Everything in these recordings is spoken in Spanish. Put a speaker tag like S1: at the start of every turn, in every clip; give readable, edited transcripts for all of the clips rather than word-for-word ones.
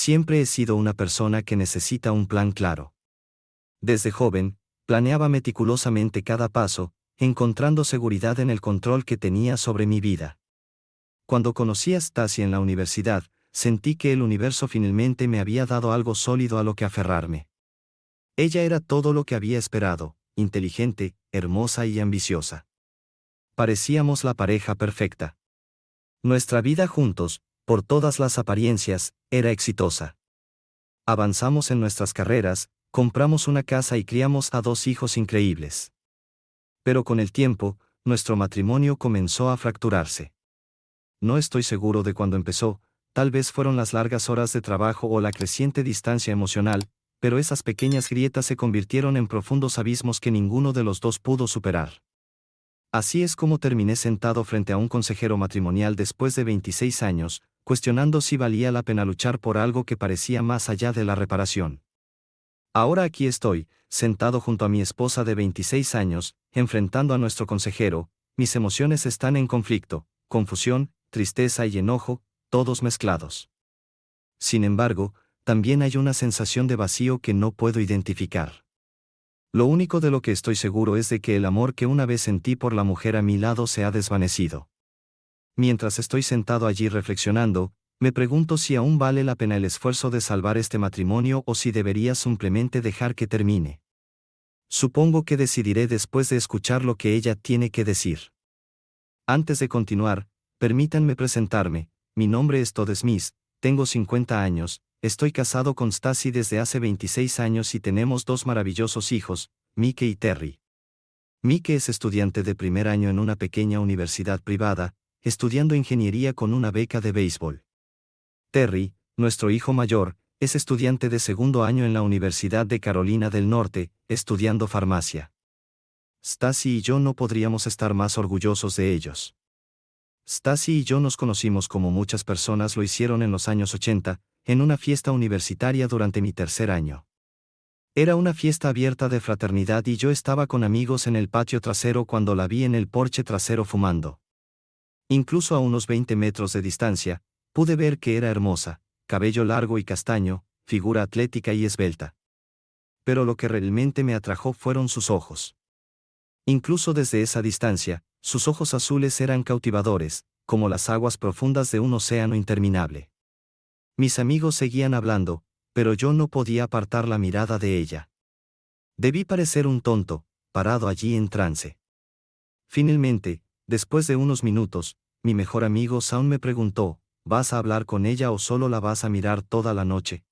S1: Siempre he sido una persona que necesita un plan claro. Desde joven, planeaba meticulosamente cada paso, encontrando seguridad en el control que tenía sobre mi vida. Cuando conocí a Stacy en la universidad, sentí que el universo finalmente me había dado algo sólido a lo que aferrarme. Ella era todo lo que había esperado, inteligente, hermosa y ambiciosa. Parecíamos la pareja perfecta. Nuestra vida juntos, por todas las apariencias, era exitosa. Avanzamos en nuestras carreras, compramos una casa y criamos a 2 hijos increíbles. Pero con el tiempo, nuestro matrimonio comenzó a fracturarse. No estoy seguro de cuándo empezó, tal vez fueron las largas horas de trabajo o la creciente distancia emocional, pero esas pequeñas grietas se convirtieron en profundos abismos que ninguno de los dos pudo superar. Así es como terminé sentado frente a un consejero matrimonial después de 26 años, cuestionando si valía la pena luchar por algo que parecía más allá de la reparación. Ahora aquí estoy, sentado junto a mi esposa de 26 años, enfrentando a nuestro consejero. Mis emociones están en conflicto, confusión, tristeza y enojo, todos mezclados. Sin embargo, también hay una sensación de vacío que no puedo identificar. Lo único de lo que estoy seguro es de que el amor que una vez sentí por la mujer a mi lado se ha desvanecido. Mientras estoy sentado allí reflexionando, me pregunto si aún vale la pena el esfuerzo de salvar este matrimonio o si debería simplemente dejar que termine. Supongo que decidiré después de escuchar lo que ella tiene que decir. Antes de continuar, permítanme presentarme. Mi nombre es Todd Smith, tengo 50 años, estoy casado con Stacy desde hace 26 años y tenemos 2 maravillosos hijos, Mike y Terry. Mike es estudiante de primer año en una pequeña universidad privada, estudiando ingeniería con una beca de béisbol. Terry, nuestro hijo mayor, es estudiante de segundo año en la Universidad de Carolina del Norte, estudiando farmacia. Stacy y yo no podríamos estar más orgullosos de ellos. Stacy y yo nos conocimos como muchas personas lo hicieron en los años 80, en una fiesta universitaria durante mi tercer año. Era una fiesta abierta de fraternidad y yo estaba con amigos en el patio trasero cuando la vi en el porche trasero fumando. Incluso a unos 20 metros de distancia, pude ver que era hermosa, cabello largo y castaño, figura atlética y esbelta. Pero lo que realmente me atrajo fueron sus ojos. Incluso desde esa distancia, sus ojos azules eran cautivadores, como las aguas profundas de un océano interminable. Mis amigos seguían hablando, pero yo no podía apartar la mirada de ella. Debí parecer un tonto, parado allí en trance. Finalmente, después de unos minutos, mi mejor amigo Shawn me preguntó, ¿vas a hablar con ella o solo la vas a mirar toda la noche?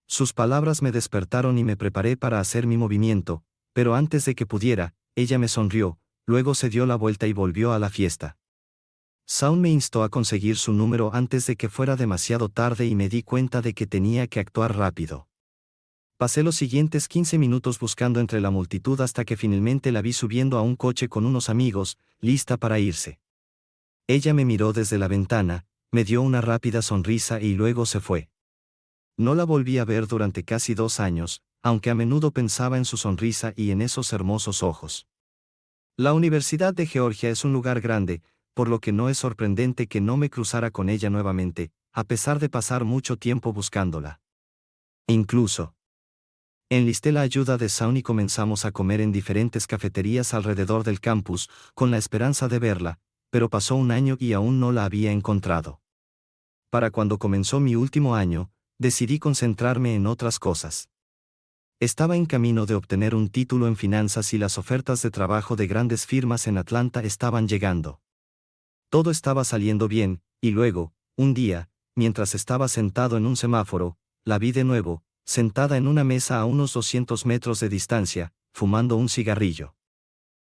S1: Sus palabras me despertaron y me preparé para hacer mi movimiento, pero antes de que pudiera, ella me sonrió, luego se dio la vuelta y volvió a la fiesta. Shawn me instó a conseguir su número antes de que fuera demasiado tarde y me di cuenta de que tenía que actuar rápido. Pasé los siguientes 15 minutos buscando entre la multitud hasta que finalmente la vi subiendo a un coche con unos amigos, lista para irse. Ella me miró desde la ventana, me dio una rápida sonrisa y luego se fue. No la volví a ver durante casi 2 años, aunque a menudo pensaba en su sonrisa y en esos hermosos ojos. La Universidad de Georgia es un lugar grande, por lo que no es sorprendente que no me cruzara con ella nuevamente, a pesar de pasar mucho tiempo buscándola. Incluso enlisté la ayuda de Shawn y comenzamos a comer en diferentes cafeterías alrededor del campus, con la esperanza de verla, pero pasó un año y aún no la había encontrado. Para cuando comenzó mi último año, decidí concentrarme en otras cosas. Estaba en camino de obtener un título en finanzas y las ofertas de trabajo de grandes firmas en Atlanta estaban llegando. Todo estaba saliendo bien, y luego, un día, mientras estaba sentado en un semáforo, la vi de nuevo, sentada en una mesa a unos 200 metros de distancia, fumando un cigarrillo.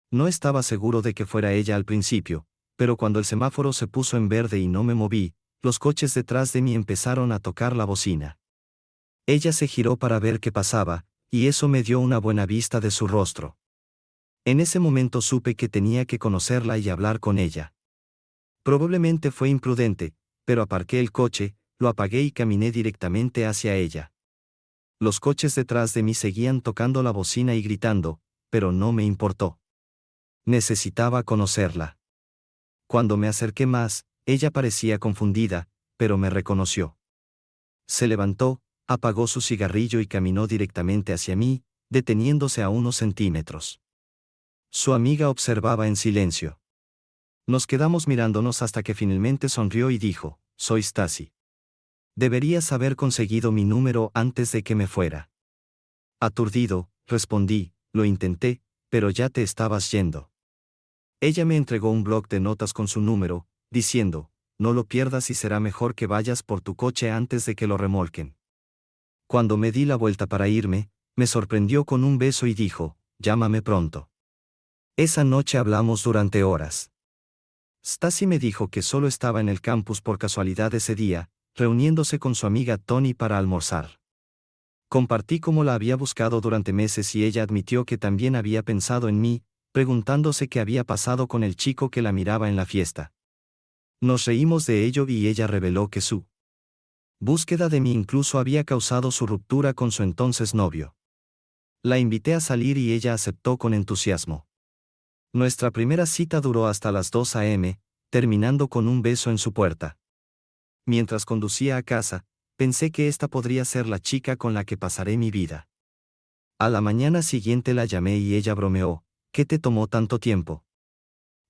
S1: No estaba seguro de que fuera ella al principio, pero cuando el semáforo se puso en verde y no me moví, los coches detrás de mí empezaron a tocar la bocina. Ella se giró para ver qué pasaba, y eso me dio una buena vista de su rostro. En ese momento supe que tenía que conocerla y hablar con ella. Probablemente fue imprudente, pero aparqué el coche, lo apagué y caminé directamente hacia ella. Los coches detrás de mí seguían tocando la bocina y gritando, pero no me importó. Necesitaba conocerla. Cuando me acerqué más, ella parecía confundida, pero me reconoció. Se levantó, apagó su cigarrillo y caminó directamente hacia mí, deteniéndose a unos centímetros. Su amiga observaba en silencio. Nos quedamos mirándonos hasta que finalmente sonrió y dijo: «Soy Stacy. Deberías haber conseguido mi número antes de que me fuera». Aturdido, respondí: «Lo intenté, pero ya te estabas yendo». Ella me entregó un bloc de notas con su número, diciendo: «No lo pierdas y será mejor que vayas por tu coche antes de que lo remolquen». Cuando me di la vuelta para irme, me sorprendió con un beso y dijo: «Llámame pronto». Esa noche hablamos durante horas. Stacy me dijo que solo estaba en el campus por casualidad ese día, reuniéndose con su amiga Toni para almorzar. Compartí cómo la había buscado durante meses y ella admitió que también había pensado en mí, preguntándose qué había pasado con el chico que la miraba en la fiesta. Nos reímos de ello y ella reveló que su búsqueda de mí incluso había causado su ruptura con su entonces novio. La invité a salir y ella aceptó con entusiasmo. Nuestra primera cita duró hasta las 2 a.m., terminando con un beso en su puerta. Mientras conducía a casa, pensé que esta podría ser la chica con la que pasaré mi vida. A la mañana siguiente la llamé y ella bromeó: «¿Qué te tomó tanto tiempo?».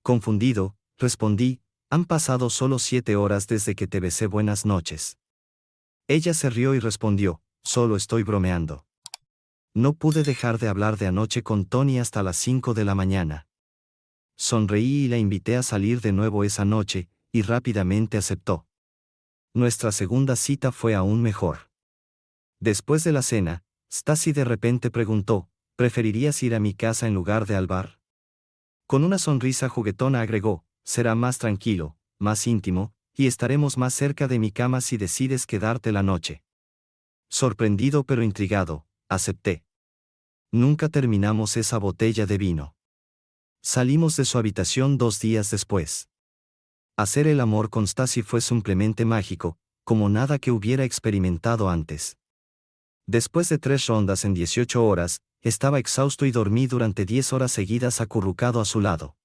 S1: Confundido, respondí: «Han pasado solo 7 horas desde que te besé, buenas noches». Ella se rió y respondió: «Solo estoy bromeando». No pude dejar de hablar de anoche con Toni hasta las 5 de la mañana. Sonreí y la invité a salir de nuevo esa noche, y rápidamente aceptó. Nuestra segunda cita fue aún mejor. Después de la cena, Stacy de repente preguntó: «¿Preferirías ir a mi casa en lugar de al bar?». Con una sonrisa juguetona agregó: «Será más tranquilo, más íntimo, y estaremos más cerca de mi cama si decides quedarte la noche». Sorprendido pero intrigado, acepté. Nunca terminamos esa botella de vino. Salimos de su habitación 2 días después. Hacer el amor con Stacy fue simplemente mágico, como nada que hubiera experimentado antes. Después de 3 rondas en 18 horas, estaba exhausto y dormí durante 10 horas seguidas acurrucado a su lado.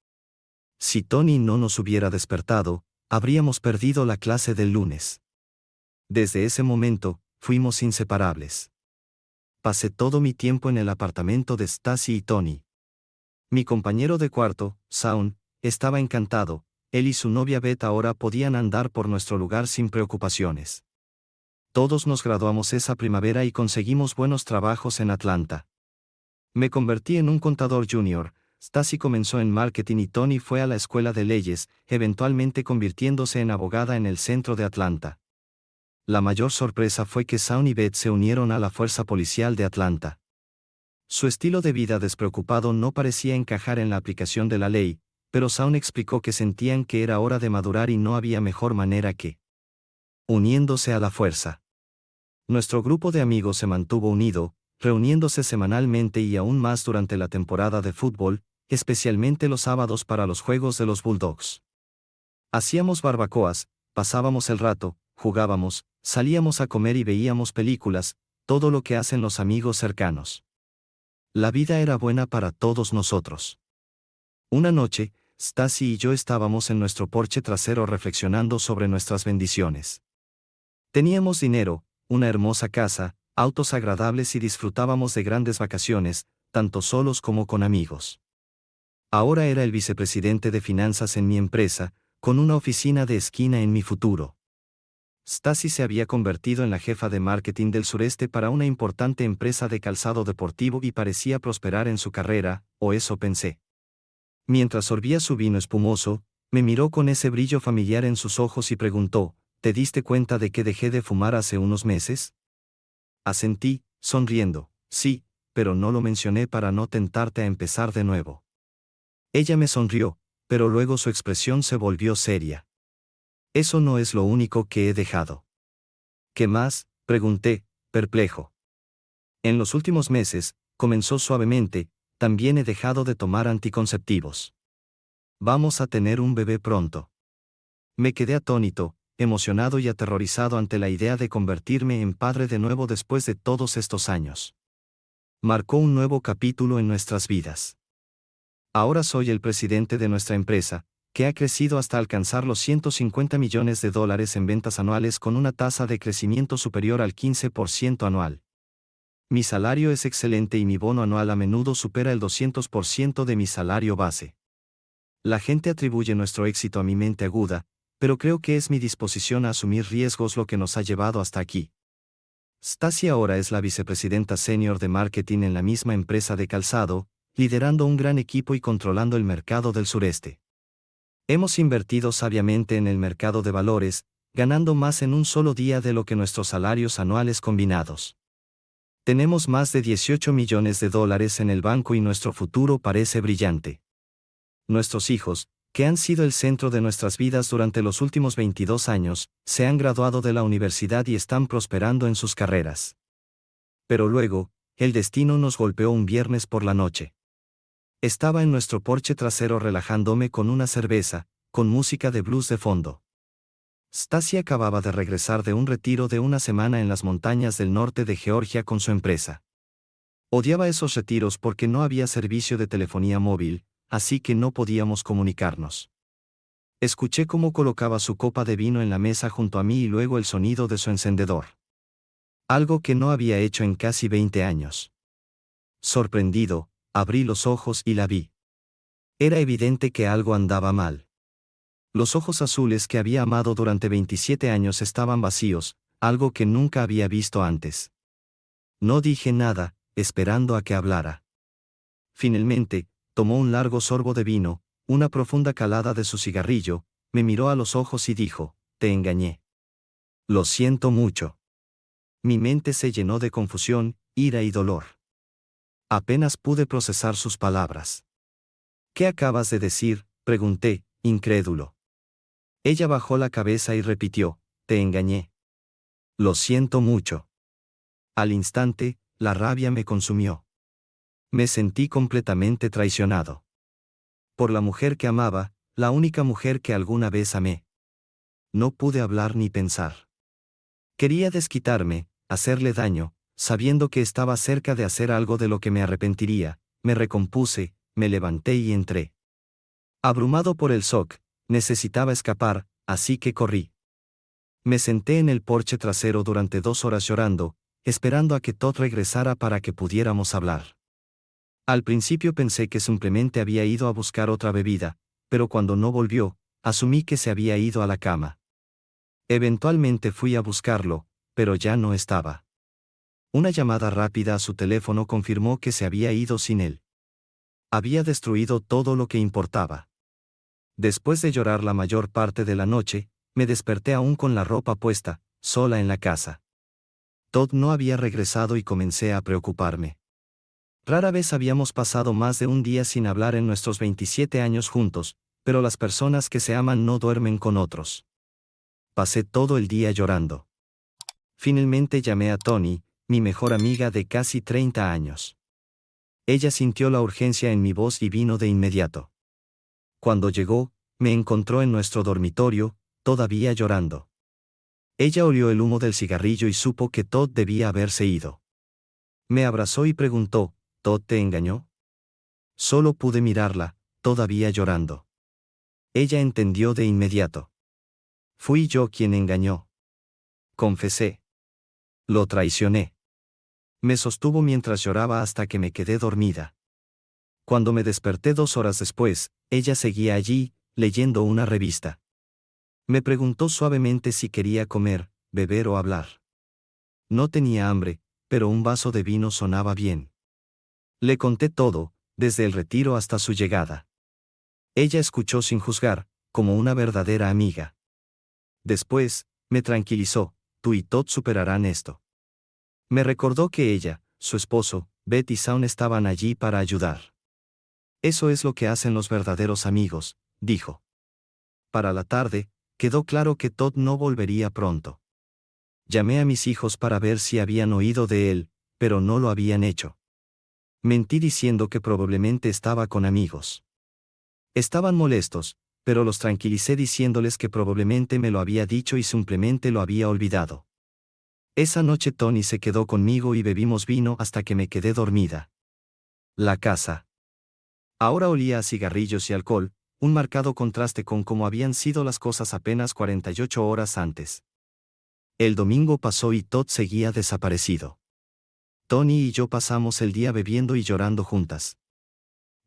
S1: Si Toni no nos hubiera despertado, habríamos perdido la clase del lunes. Desde ese momento, fuimos inseparables. Pasé todo mi tiempo en el apartamento de Stacy y Toni. Mi compañero de cuarto, Shaun, estaba encantado. Él y su novia Beth ahora podían andar por nuestro lugar sin preocupaciones. Todos nos graduamos esa primavera y conseguimos buenos trabajos en Atlanta. Me convertí en un contador junior, Stacy comenzó en marketing y Toni fue a la escuela de leyes, eventualmente convirtiéndose en abogada en el centro de Atlanta. La mayor sorpresa fue que Shaun y Beth se unieron a la fuerza policial de Atlanta. Su estilo de vida despreocupado no parecía encajar en la aplicación de la ley, pero Shaun explicó que sentían que era hora de madurar y no había mejor manera que uniéndose a la fuerza. Nuestro grupo de amigos se mantuvo unido, reuniéndose semanalmente y aún más durante la temporada de fútbol, especialmente los sábados para los juegos de los Bulldogs. Hacíamos barbacoas, pasábamos el rato, jugábamos, salíamos a comer y veíamos películas, todo lo que hacen los amigos cercanos. La vida era buena para todos nosotros. Una noche, Stacy y yo estábamos en nuestro porche trasero reflexionando sobre nuestras bendiciones. Teníamos dinero, una hermosa casa, autos agradables y disfrutábamos de grandes vacaciones, tanto solos como con amigos. Ahora era el vicepresidente de finanzas en mi empresa, con una oficina de esquina en mi futuro. Stacy se había convertido en la jefa de marketing del sureste para una importante empresa de calzado deportivo y parecía prosperar en su carrera, o eso pensé. Mientras sorbía su vino espumoso, me miró con ese brillo familiar en sus ojos y preguntó: «¿Te diste cuenta de que dejé de fumar hace unos meses?». Asentí, sonriendo: «Sí, pero no lo mencioné para no tentarte a empezar de nuevo». Ella me sonrió, pero luego su expresión se volvió seria. «Eso no es lo único que he dejado». «¿Qué más?», pregunté, perplejo. «En los últimos meses», comenzó suavemente, «también he dejado de tomar anticonceptivos. Vamos a tener un bebé pronto». Me quedé atónito, emocionado y aterrorizado ante la idea de convertirme en padre de nuevo después de todos estos años. Marcó un nuevo capítulo en nuestras vidas. Ahora soy el presidente de nuestra empresa, que ha crecido hasta alcanzar los 150 millones de dólares en ventas anuales con una tasa de crecimiento superior al 15% anual. Mi salario es excelente y mi bono anual a menudo supera el 200% de mi salario base. La gente atribuye nuestro éxito a mi mente aguda, pero creo que es mi disposición a asumir riesgos lo que nos ha llevado hasta aquí. Stacy ahora es la vicepresidenta senior de marketing en la misma empresa de calzado, liderando un gran equipo y controlando el mercado del sureste. Hemos invertido sabiamente en el mercado de valores, ganando más en un solo día de lo que nuestros salarios anuales combinados. Tenemos más de 18 millones de dólares en el banco y nuestro futuro parece brillante. Nuestros hijos, que han sido el centro de nuestras vidas durante los últimos 22 años, se han graduado de la universidad y están prosperando en sus carreras. Pero luego, el destino nos golpeó un viernes por la noche. Estaba en nuestro porche trasero relajándome con una cerveza, con música de blues de fondo. Stacy acababa de regresar de un retiro de una semana en las montañas del norte de Georgia con su empresa. Odiaba esos retiros porque no había servicio de telefonía móvil, así que no podíamos comunicarnos. Escuché cómo colocaba su copa de vino en la mesa junto a mí y luego el sonido de su encendedor. Algo que no había hecho en casi 20 años. Sorprendido, abrí los ojos y la vi. Era evidente que algo andaba mal. Los ojos azules que había amado durante 27 años estaban vacíos, algo que nunca había visto antes. No dije nada, esperando a que hablara. Finalmente, tomó un largo sorbo de vino, una profunda calada de su cigarrillo, me miró a los ojos y dijo, «Te engañé. Lo siento mucho». Mi mente se llenó de confusión, ira y dolor. Apenas pude procesar sus palabras. «¿Qué acabas de decir?», pregunté, incrédulo. Ella bajó la cabeza y repitió, «Te engañé. Lo siento mucho». Al instante, la rabia me consumió. Me sentí completamente traicionado. Por la mujer que amaba, la única mujer que alguna vez amé. No pude hablar ni pensar. Quería desquitarme, hacerle daño, sabiendo que estaba cerca de hacer algo de lo que me arrepentiría. Me recompuse, me levanté y entré. Abrumado por el shock, necesitaba escapar, así que corrí. Me senté en el porche trasero durante 2 horas llorando, esperando a que Todd regresara para que pudiéramos hablar. Al principio pensé que simplemente había ido a buscar otra bebida, pero cuando no volvió, asumí que se había ido a la cama. Eventualmente fui a buscarlo, pero ya no estaba. Una llamada rápida a su teléfono confirmó que se había ido sin él. Había destruido todo lo que importaba. Después de llorar la mayor parte de la noche, me desperté aún con la ropa puesta, sola en la casa. Todd no había regresado y comencé a preocuparme. Rara vez habíamos pasado más de un día sin hablar en nuestros 27 años juntos, pero las personas que se aman no duermen con otros. Pasé todo el día llorando. Finalmente llamé a Toni, mi mejor amiga de casi 30 años. Ella sintió la urgencia en mi voz y vino de inmediato. Cuando llegó, me encontró en nuestro dormitorio, todavía llorando. Ella olió el humo del cigarrillo y supo que Todd debía haberse ido. Me abrazó y preguntó, ¿Todd te engañó? Solo pude mirarla, todavía llorando. Ella entendió de inmediato. Fui yo quien engañó. Confesé. Lo traicioné. Me sostuvo mientras lloraba hasta que me quedé dormida. Cuando me desperté 2 horas después, ella seguía allí, leyendo una revista. Me preguntó suavemente si quería comer, beber o hablar. No tenía hambre, pero un vaso de vino sonaba bien. Le conté todo, desde el retiro hasta su llegada. Ella escuchó sin juzgar, como una verdadera amiga. Después, me tranquilizó, tú y Todd superarán esto. Me recordó que ella, su esposo, Beth y Shaun estaban allí para ayudar. Eso es lo que hacen los verdaderos amigos, dijo. Para la tarde, quedó claro que Todd no volvería pronto. Llamé a mis hijos para ver si habían oído de él, pero no lo habían hecho. Mentí diciendo que probablemente estaba con amigos. Estaban molestos, pero los tranquilicé diciéndoles que probablemente me lo había dicho y simplemente lo había olvidado. Esa noche Toni se quedó conmigo y bebimos vino hasta que me quedé dormida. La casa. Ahora olía a cigarrillos y alcohol, un marcado contraste con cómo habían sido las cosas apenas 48 horas antes. El domingo pasó y Todd seguía desaparecido. Tony y yo pasamos el día bebiendo y llorando juntas.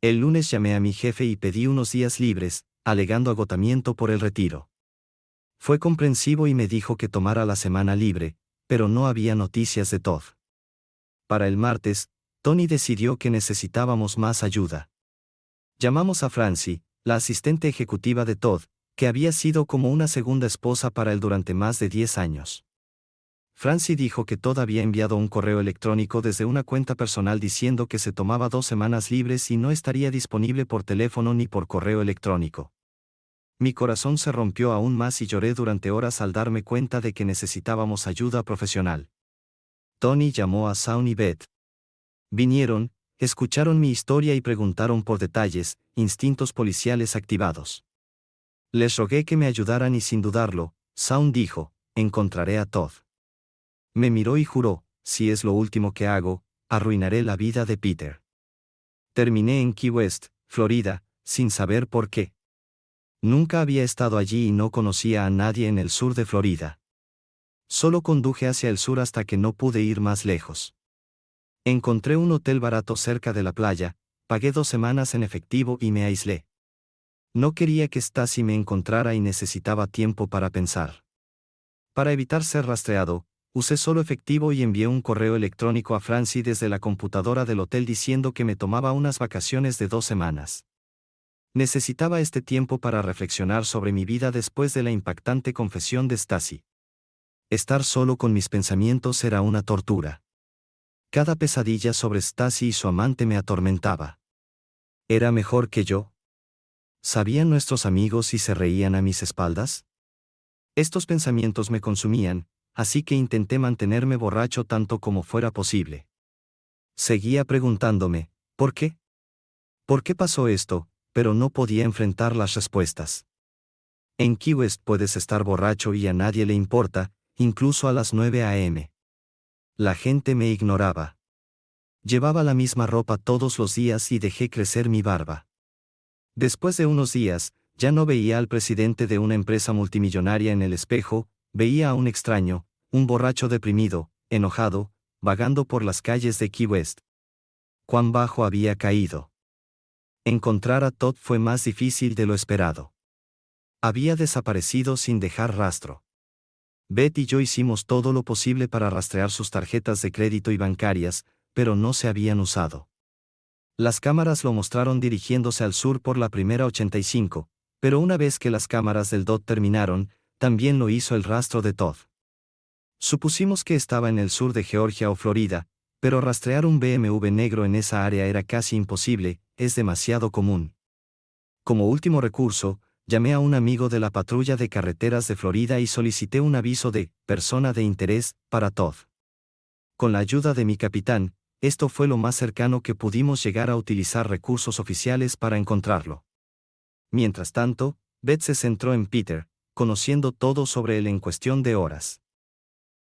S1: El lunes llamé a mi jefe y pedí unos días libres, alegando agotamiento por el retiro. Fue comprensivo y me dijo que tomara la semana libre, pero no había noticias de Todd. Para el martes, Tony decidió que necesitábamos más ayuda. Llamamos a Francie, la asistente ejecutiva de Todd, que había sido como una segunda esposa para él durante más de 10 años. Francie dijo que Todd había enviado un correo electrónico desde una cuenta personal diciendo que se tomaba 2 semanas libres y no estaría disponible por teléfono ni por correo electrónico. Mi corazón se rompió aún más y lloré durante horas al darme cuenta de que necesitábamos ayuda profesional. Tony llamó a Shaun y Beth. Vinieron, escucharon mi historia y preguntaron por detalles, instintos policiales activados. Les rogué que me ayudaran y sin dudarlo, Shaun dijo, encontraré a Todd. Me miró y juró, si es lo último que hago, arruinaré la vida de Peter. Terminé en Key West, Florida, sin saber por qué. Nunca había estado allí y no conocía a nadie en el sur de Florida. Solo conduje hacia el sur hasta que no pude ir más lejos. Encontré un hotel barato cerca de la playa, pagué 2 semanas en efectivo y me aislé. No quería que Stacy me encontrara y necesitaba tiempo para pensar. Para evitar ser rastreado, usé solo efectivo y envié un correo electrónico a Francie desde la computadora del hotel diciendo que me tomaba unas vacaciones de 2 semanas. Necesitaba este tiempo para reflexionar sobre mi vida después de la impactante confesión de Stacy. Estar solo con mis pensamientos era una tortura. Cada pesadilla sobre Stacy y su amante me atormentaba. ¿Era mejor que yo? ¿Sabían nuestros amigos y se reían a mis espaldas? Estos pensamientos me consumían, así que intenté mantenerme borracho tanto como fuera posible. Seguía preguntándome, ¿por qué? ¿Por qué pasó esto? Pero no podía enfrentar las respuestas. En Key West puedes estar borracho y a nadie le importa, incluso a las 9 a.m. La gente me ignoraba. Llevaba la misma ropa todos los días y dejé crecer mi barba. Después de unos días, ya no veía al presidente de una empresa multimillonaria en el espejo, veía a un extraño, un borracho deprimido, enojado, vagando por las calles de Key West. Cuán bajo había caído. Encontrar a Todd fue más difícil de lo esperado. Había desaparecido sin dejar rastro. Beth y yo hicimos todo lo posible para rastrear sus tarjetas de crédito y bancarias, pero no se habían usado. Las cámaras lo mostraron dirigiéndose al sur por la primera 85, pero una vez que las cámaras del DOT terminaron, también lo hizo el rastro de Todd. Supusimos que estaba en el sur de Georgia o Florida, pero rastrear un BMW negro en esa área era casi imposible, es demasiado común. Como último recurso, llamé a un amigo de la patrulla de carreteras de Florida y solicité un aviso de persona de interés para Todd. Con la ayuda de mi capitán, esto fue lo más cercano que pudimos llegar a utilizar recursos oficiales para encontrarlo. Mientras tanto, Beth se centró en Peter, conociendo todo sobre él en cuestión de horas.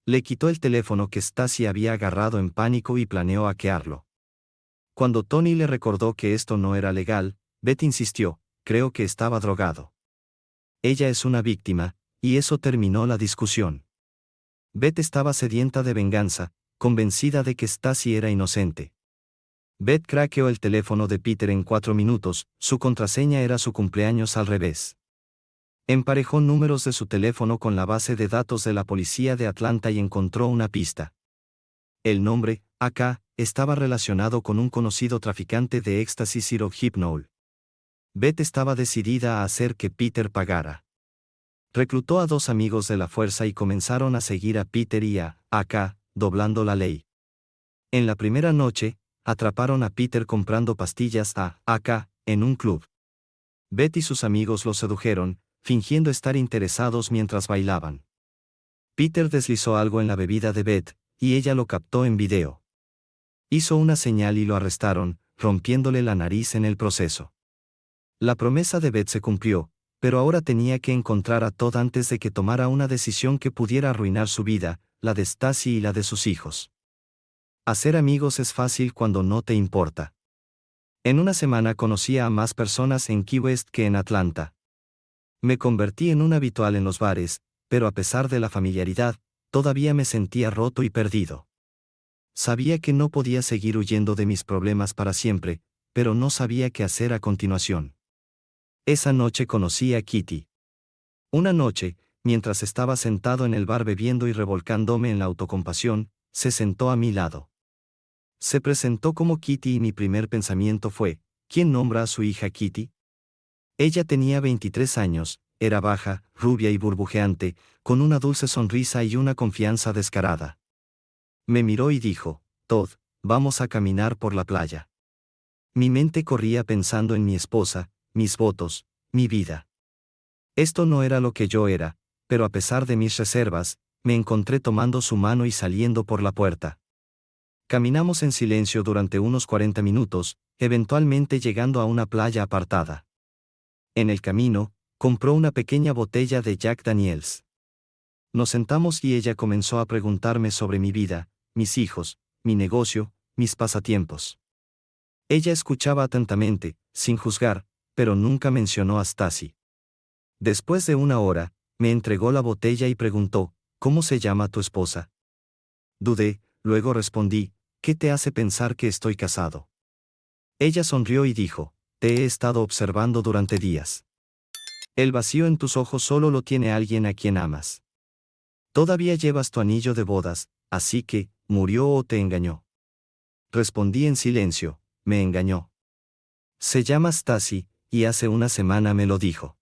S1: Le quitó el teléfono que Stacy había agarrado en pánico y planeó hackearlo. Cuando Tony le recordó que esto no era legal, Beth insistió, creo que estaba drogado. Ella es una víctima, y eso terminó la discusión. Beth estaba sedienta de venganza, convencida de que Stacy era inocente. Beth craqueó el teléfono de Peter en 4 minutos, su contraseña era su cumpleaños al revés. Emparejó números de su teléfono con la base de datos de la policía de Atlanta y encontró una pista. El nombre, AK, estaba relacionado con un conocido traficante de éxtasis Hypnol. Beth estaba decidida a hacer que Peter pagara. Reclutó a 2 amigos de la fuerza y comenzaron a seguir a Peter y a AK, doblando la ley. En la primera noche, atraparon a Peter comprando pastillas a AK en un club. Beth y sus amigos lo sedujeron, fingiendo estar interesados mientras bailaban. Peter deslizó algo en la bebida de Beth, y ella lo captó en video. Hizo una señal y lo arrestaron, rompiéndole la nariz en el proceso. La promesa de Beth se cumplió, pero ahora tenía que encontrar a Todd antes de que tomara una decisión que pudiera arruinar su vida, la de Stacy y la de sus hijos. Hacer amigos es fácil cuando no te importa. En una semana conocía a más personas en Key West que en Atlanta. Me convertí en un habitual en los bares, pero a pesar de la familiaridad, todavía me sentía roto y perdido. Sabía que no podía seguir huyendo de mis problemas para siempre, pero no sabía qué hacer a continuación. Esa noche conocí a Kitty. Una noche, mientras estaba sentado en el bar bebiendo y revolcándome en la autocompasión, se sentó a mi lado. Se presentó como Kitty y mi primer pensamiento fue, ¿quién nombra a su hija Kitty? Ella tenía 23 años, era baja, rubia y burbujeante, con una dulce sonrisa y una confianza descarada. Me miró y dijo, Todd, vamos a caminar por la playa. Mi mente corría pensando en mi esposa, mis votos, mi vida. Esto no era lo que yo era, pero a pesar de mis reservas, me encontré tomando su mano y saliendo por la puerta. Caminamos en silencio durante unos 40 minutos, eventualmente llegando a una playa apartada. En el camino, compró una pequeña botella de Jack Daniels. Nos sentamos y ella comenzó a preguntarme sobre mi vida, mis hijos, mi negocio, mis pasatiempos. Ella escuchaba atentamente, sin juzgar, pero nunca mencionó a Stacy. Después de una hora, me entregó la botella y preguntó, ¿cómo se llama tu esposa? Dudé, luego respondí, ¿qué te hace pensar que estoy casado? Ella sonrió y dijo, te he estado observando durante días. El vacío en tus ojos solo lo tiene alguien a quien amas. Todavía llevas tu anillo de bodas, así que, ¿murió o te engañó? Respondí en silencio, me engañó. Se llama Stacy, y hace una semana me lo dijo.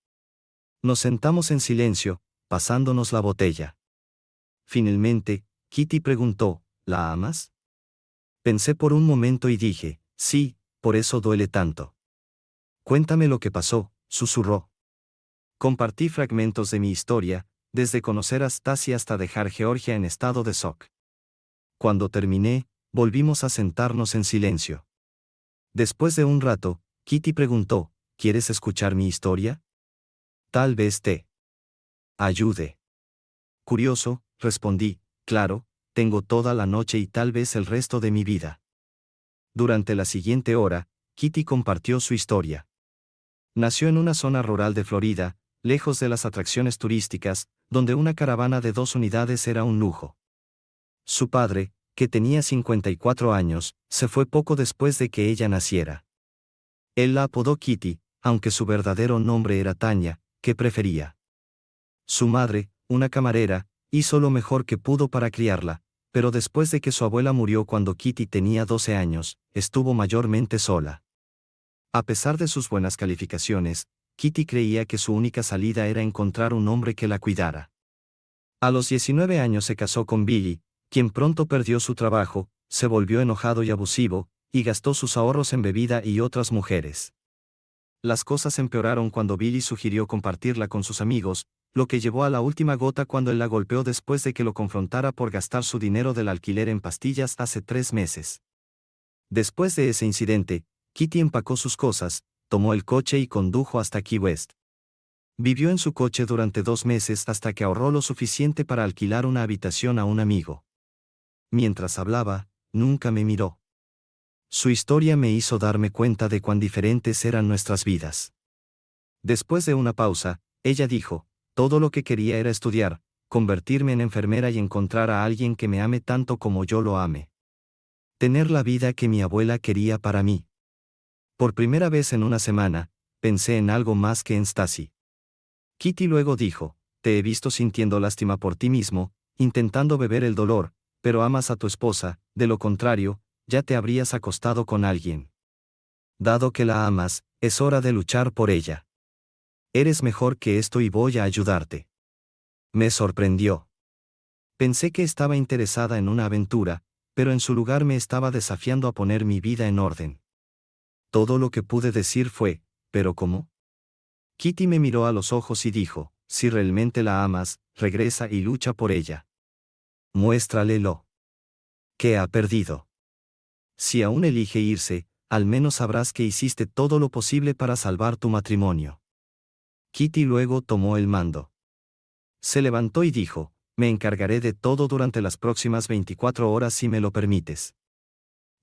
S1: Nos sentamos en silencio, pasándonos la botella. Finalmente, Kitty preguntó, ¿la amas? Pensé por un momento y dije, sí, por eso duele tanto. Cuéntame lo que pasó, susurró. Compartí fragmentos de mi historia, desde conocer a Stacy hasta dejar Georgia en estado de shock. Cuando terminé, volvimos a sentarnos en silencio. Después de un rato, Kitty preguntó, ¿quieres escuchar mi historia? Tal vez te ayude. Curioso, respondí, claro, tengo toda la noche y tal vez el resto de mi vida. Durante la siguiente hora, Kitty compartió su historia. Nació en una zona rural de Florida, lejos de las atracciones turísticas, donde una caravana de 2 unidades era un lujo. Su padre, que tenía 54 años, se fue poco después de que ella naciera. Él la apodó Kitty, aunque su verdadero nombre era Tanya, que prefería. Su madre, una camarera, hizo lo mejor que pudo para criarla, pero después de que su abuela murió cuando Kitty tenía 12 años, estuvo mayormente sola. A pesar de sus buenas calificaciones, Kitty creía que su única salida era encontrar un hombre que la cuidara. A los 19 años se casó con Billy, quien pronto perdió su trabajo, se volvió enojado y abusivo, y gastó sus ahorros en bebida y otras mujeres. Las cosas empeoraron cuando Billy sugirió compartirla con sus amigos, lo que llevó a la última gota cuando él la golpeó después de que lo confrontara por gastar su dinero del alquiler en pastillas hace 3 meses. Después de ese incidente, Kitty empacó sus cosas, tomó el coche y condujo hasta Key West. Vivió en su coche durante 2 meses hasta que ahorró lo suficiente para alquilar una habitación a un amigo. Mientras hablaba, nunca me miró. Su historia me hizo darme cuenta de cuán diferentes eran nuestras vidas. Después de una pausa, ella dijo, todo lo que quería era estudiar, convertirme en enfermera y encontrar a alguien que me ame tanto como yo lo ame. Tener la vida que mi abuela quería para mí. Por primera vez en una semana, pensé en algo más que en Stacy. Kitty luego dijo, te he visto sintiendo lástima por ti mismo, intentando beber el dolor, pero amas a tu esposa, de lo contrario, ya te habrías acostado con alguien. Dado que la amas, es hora de luchar por ella. Eres mejor que esto y voy a ayudarte. Me sorprendió. Pensé que estaba interesada en una aventura, pero en su lugar me estaba desafiando a poner mi vida en orden. Todo lo que pude decir fue, ¿pero cómo? Kitty me miró a los ojos y dijo, si realmente la amas, regresa y lucha por ella. Muéstrale lo que ha perdido. Si aún elige irse, al menos sabrás que hiciste todo lo posible para salvar tu matrimonio. Kitty luego tomó el mando. Se levantó y dijo, me encargaré de todo durante las próximas 24 horas si me lo permites.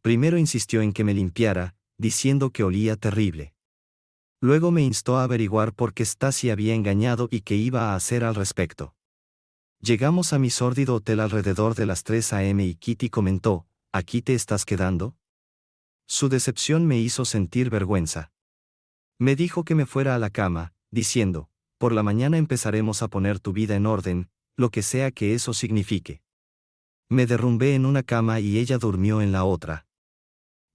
S1: Primero insistió en que me limpiara, diciendo que olía terrible. Luego me instó a averiguar por qué Stacy había engañado y qué iba a hacer al respecto. Llegamos a mi sórdido hotel alrededor de las 3 a.m. y Kitty comentó, ¿aquí te estás quedando? Su decepción me hizo sentir vergüenza. Me dijo que me fuera a la cama, diciendo, por la mañana empezaremos a poner tu vida en orden, lo que sea que eso signifique. Me derrumbé en una cama y ella durmió en la otra.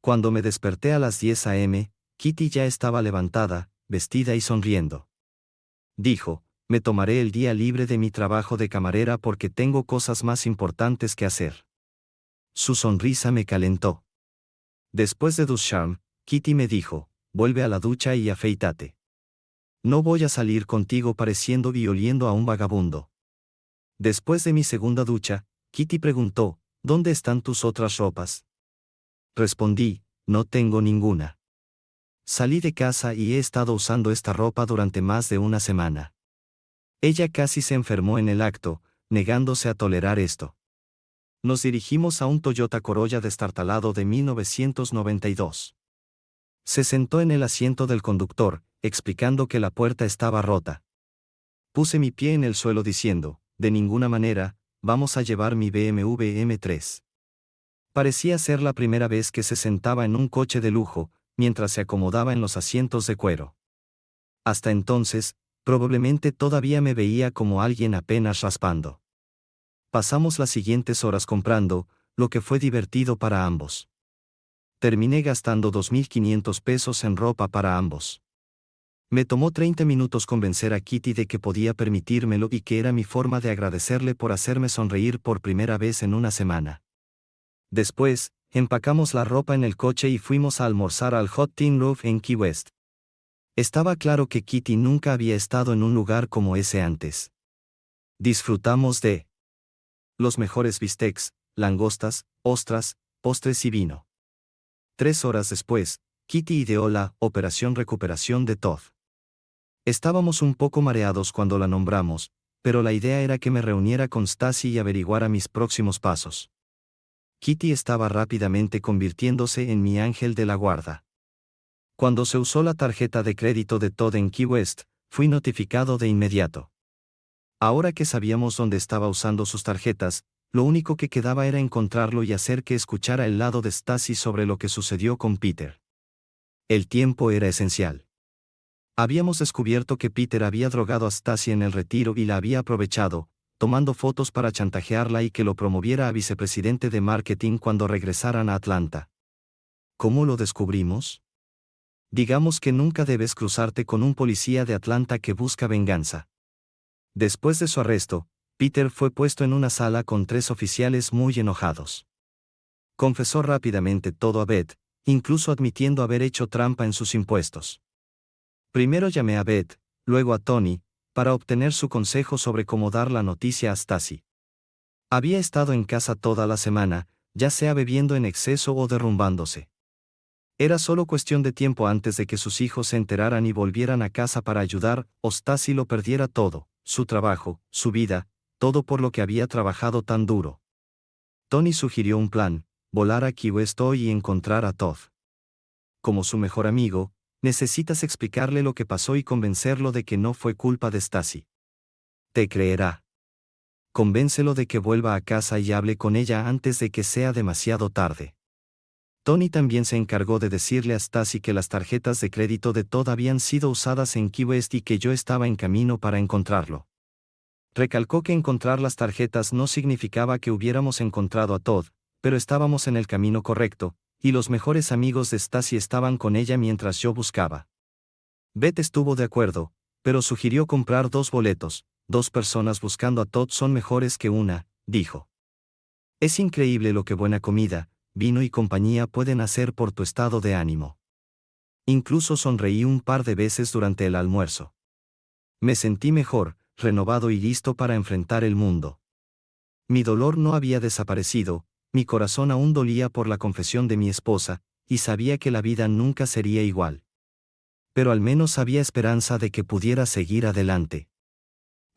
S1: Cuando me desperté a las 10 a.m., Kitty ya estaba levantada, vestida y sonriendo. Dijo, me tomaré el día libre de mi trabajo de camarera porque tengo cosas más importantes que hacer. Su sonrisa me calentó. Después de ducharme, Kitty me dijo, vuelve a la ducha y afeítate. No voy a salir contigo pareciendo y oliendo a un vagabundo. Después de mi segunda ducha, Kitty preguntó, ¿dónde están tus otras ropas? Respondí, no tengo ninguna. Salí de casa y he estado usando esta ropa durante más de una semana. Ella casi se enfermó en el acto, negándose a tolerar esto. Nos dirigimos a un Toyota Corolla destartalado de 1992. Se sentó en el asiento del conductor, explicando que la puerta estaba rota. Puse mi pie en el suelo diciendo, de ninguna manera, vamos a llevar mi BMW M3. Parecía ser la primera vez que se sentaba en un coche de lujo, mientras se acomodaba en los asientos de cuero. Hasta entonces, probablemente todavía me veía como alguien apenas raspando. Pasamos las siguientes horas comprando, lo que fue divertido para ambos. Terminé gastando $2,500 en ropa para ambos. Me tomó 30 minutos convencer a Kitty de que podía permitírmelo y que era mi forma de agradecerle por hacerme sonreír por primera vez en una semana. Después, empacamos la ropa en el coche y fuimos a almorzar al Hot Tin Roof en Key West. Estaba claro que Kitty nunca había estado en un lugar como ese antes. Disfrutamos de los mejores bistecs, langostas, ostras, postres y vino. 3 horas después, Kitty ideó la Operación Recuperación de Todd. Estábamos un poco mareados cuando la nombramos, pero la idea era que me reuniera con Stacy y averiguara mis próximos pasos. Kitty estaba rápidamente convirtiéndose en mi ángel de la guarda. Cuando se usó la tarjeta de crédito de Todd en Key West, fui notificado de inmediato. Ahora que sabíamos dónde estaba usando sus tarjetas, lo único que quedaba era encontrarlo y hacer que escuchara el lado de Stacy sobre lo que sucedió con Peter. El tiempo era esencial. Habíamos descubierto que Peter había drogado a Stacy en el retiro y la había aprovechado, tomando fotos para chantajearla y que lo promoviera a vicepresidente de marketing cuando regresaran a Atlanta. ¿Cómo lo descubrimos? Digamos que nunca debes cruzarte con un policía de Atlanta que busca venganza. Después de su arresto, Peter fue puesto en una sala con 3 oficiales muy enojados. Confesó rápidamente todo a Beth, incluso admitiendo haber hecho trampa en sus impuestos. Primero llamé a Beth, luego a Tony, para obtener su consejo sobre cómo dar la noticia a Stacy. Había estado en casa toda la semana, ya sea bebiendo en exceso o derrumbándose. Era solo cuestión de tiempo antes de que sus hijos se enteraran y volvieran a casa para ayudar, o Stacy lo perdiera todo, su trabajo, su vida, todo por lo que había trabajado tan duro. Tony sugirió un plan, volar a Key West hoy y encontrar a Todd. Como su mejor amigo, necesitas explicarle lo que pasó y convencerlo de que no fue culpa de Stacy. Te creerá. Convéncelo de que vuelva a casa y hable con ella antes de que sea demasiado tarde. Tony también se encargó de decirle a Stacy que las tarjetas de crédito de Todd habían sido usadas en Key West y que yo estaba en camino para encontrarlo. Recalcó que encontrar las tarjetas no significaba que hubiéramos encontrado a Todd, pero estábamos en el camino correcto, y los mejores amigos de Stacy estaban con ella mientras yo buscaba. Beth estuvo de acuerdo, pero sugirió comprar 2 boletos. 2 personas buscando a Todd son mejores que una, dijo. Es increíble lo que buena comida, vino y compañía pueden hacer por tu estado de ánimo. Incluso sonreí un par de veces durante el almuerzo. Me sentí mejor, renovado y listo para enfrentar el mundo. Mi dolor no había desaparecido, mi corazón aún dolía por la confesión de mi esposa, y sabía que la vida nunca sería igual. Pero al menos había esperanza de que pudiera seguir adelante.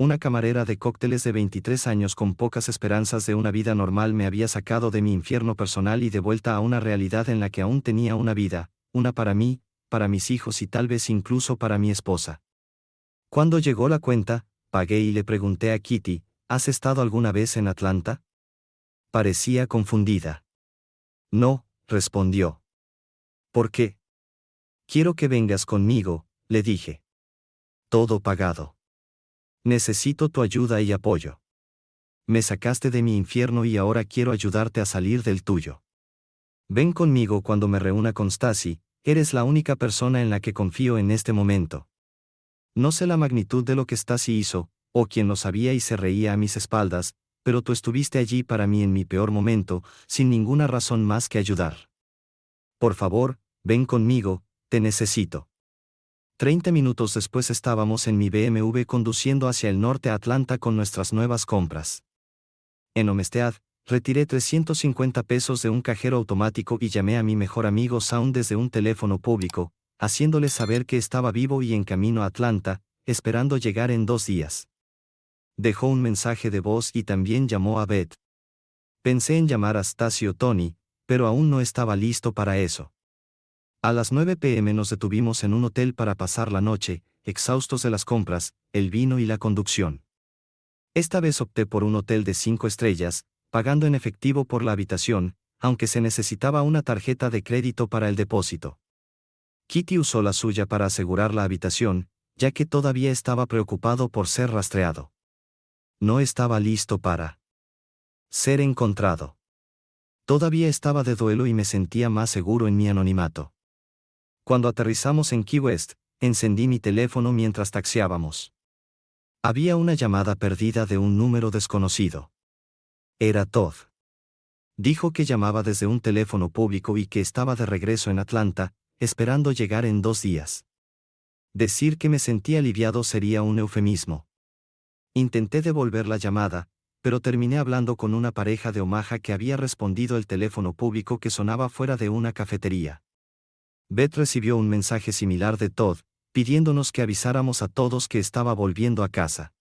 S1: Una camarera de cócteles de 23 años con pocas esperanzas de una vida normal me había sacado de mi infierno personal y de vuelta a una realidad en la que aún tenía una vida, una para mí, para mis hijos y tal vez incluso para mi esposa. Cuando llegó la cuenta, pagué y le pregunté a Kitty, ¿has estado alguna vez en Atlanta? Parecía confundida. No, respondió. ¿Por qué? Quiero que vengas conmigo, le dije. Todo pagado. Necesito tu ayuda y apoyo. Me sacaste de mi infierno y ahora quiero ayudarte a salir del tuyo. Ven conmigo cuando me reúna con Stacy, eres la única persona en la que confío en este momento. No sé la magnitud de lo que Stacy hizo, o quien lo sabía y se reía a mis espaldas, pero tú estuviste allí para mí en mi peor momento, sin ninguna razón más que ayudar. Por favor, ven conmigo, te necesito. 30 minutos después estábamos en mi BMW conduciendo hacia el norte a Atlanta con nuestras nuevas compras. En Homestead, retiré $350 de un cajero automático y llamé a mi mejor amigo Sound desde un teléfono público, haciéndole saber que estaba vivo y en camino a Atlanta, esperando llegar en 2 días. Dejó un mensaje de voz y también llamó a Beth. Pensé en llamar a Stacy o Tony, pero aún no estaba listo para eso. A las 9 p.m. nos detuvimos en un hotel para pasar la noche, exhaustos de las compras, el vino y la conducción. Esta vez opté por un hotel de 5 estrellas, pagando en efectivo por la habitación, aunque se necesitaba una tarjeta de crédito para el depósito. Kitty usó la suya para asegurar la habitación, ya que todavía estaba preocupado por ser rastreado. No estaba listo para ser encontrado. Todavía estaba de duelo y me sentía más seguro en mi anonimato. Cuando aterrizamos en Key West, encendí mi teléfono mientras taxiábamos. Había una llamada perdida de un número desconocido. Era Todd. Dijo que llamaba desde un teléfono público y que estaba de regreso en Atlanta, esperando llegar en 2 días. Decir que me sentía aliviado sería un eufemismo. Intenté devolver la llamada, pero terminé hablando con una pareja de Omaha que había respondido el teléfono público que sonaba fuera de una cafetería. Beth recibió un mensaje similar de Todd, pidiéndonos que avisáramos a todos que estaba volviendo a casa.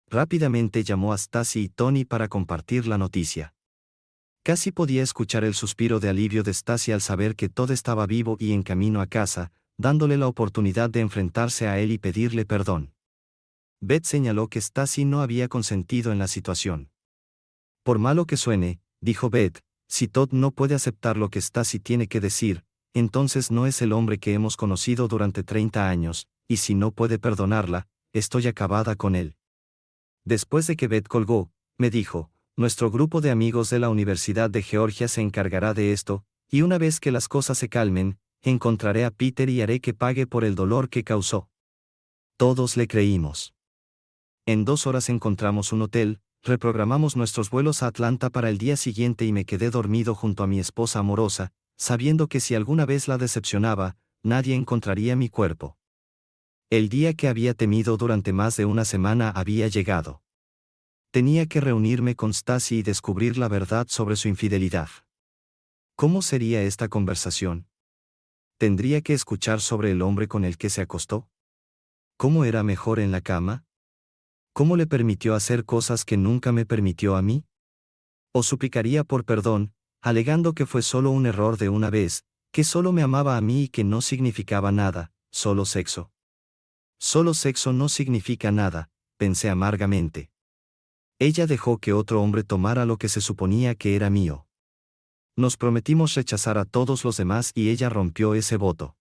S1: Rápidamente llamó a Stacy y Tony para compartir la noticia. Casi podía escuchar el suspiro de alivio de Stacy al saber que Todd estaba vivo y en camino a casa, dándole la oportunidad de enfrentarse a él y pedirle perdón. Beth señaló que Stacy no había consentido en la situación. Por malo que suene, dijo Beth, si Todd no puede aceptar lo que Stacy tiene que decir, entonces no es el hombre que hemos conocido durante 30 años, y si no puede perdonarla, estoy acabada con él. Después de que Beth colgó, me dijo, nuestro grupo de amigos de la Universidad de Georgia se encargará de esto, y una vez que las cosas se calmen, encontraré a Peter y haré que pague por el dolor que causó. Todos le creímos. En 2 horas encontramos un hotel, reprogramamos nuestros vuelos a Atlanta para el día siguiente y me quedé dormido junto a mi esposa amorosa, sabiendo que si alguna vez la decepcionaba, nadie encontraría mi cuerpo. El día que había temido durante más de una semana había llegado. Tenía que reunirme con Stacy y descubrir la verdad sobre su infidelidad. ¿Cómo sería esta conversación? ¿Tendría que escuchar sobre el hombre con el que se acostó? ¿Cómo era mejor en la cama? ¿Cómo le permitió hacer cosas que nunca me permitió a mí? ¿O suplicaría por perdón, alegando que fue solo un error de una vez, que solo me amaba a mí y que no significaba nada, solo sexo? Solo sexo no significa nada, pensé amargamente. Ella dejó que otro hombre tomara lo que se suponía que era mío. Nos prometimos rechazar a todos los demás y ella rompió ese voto.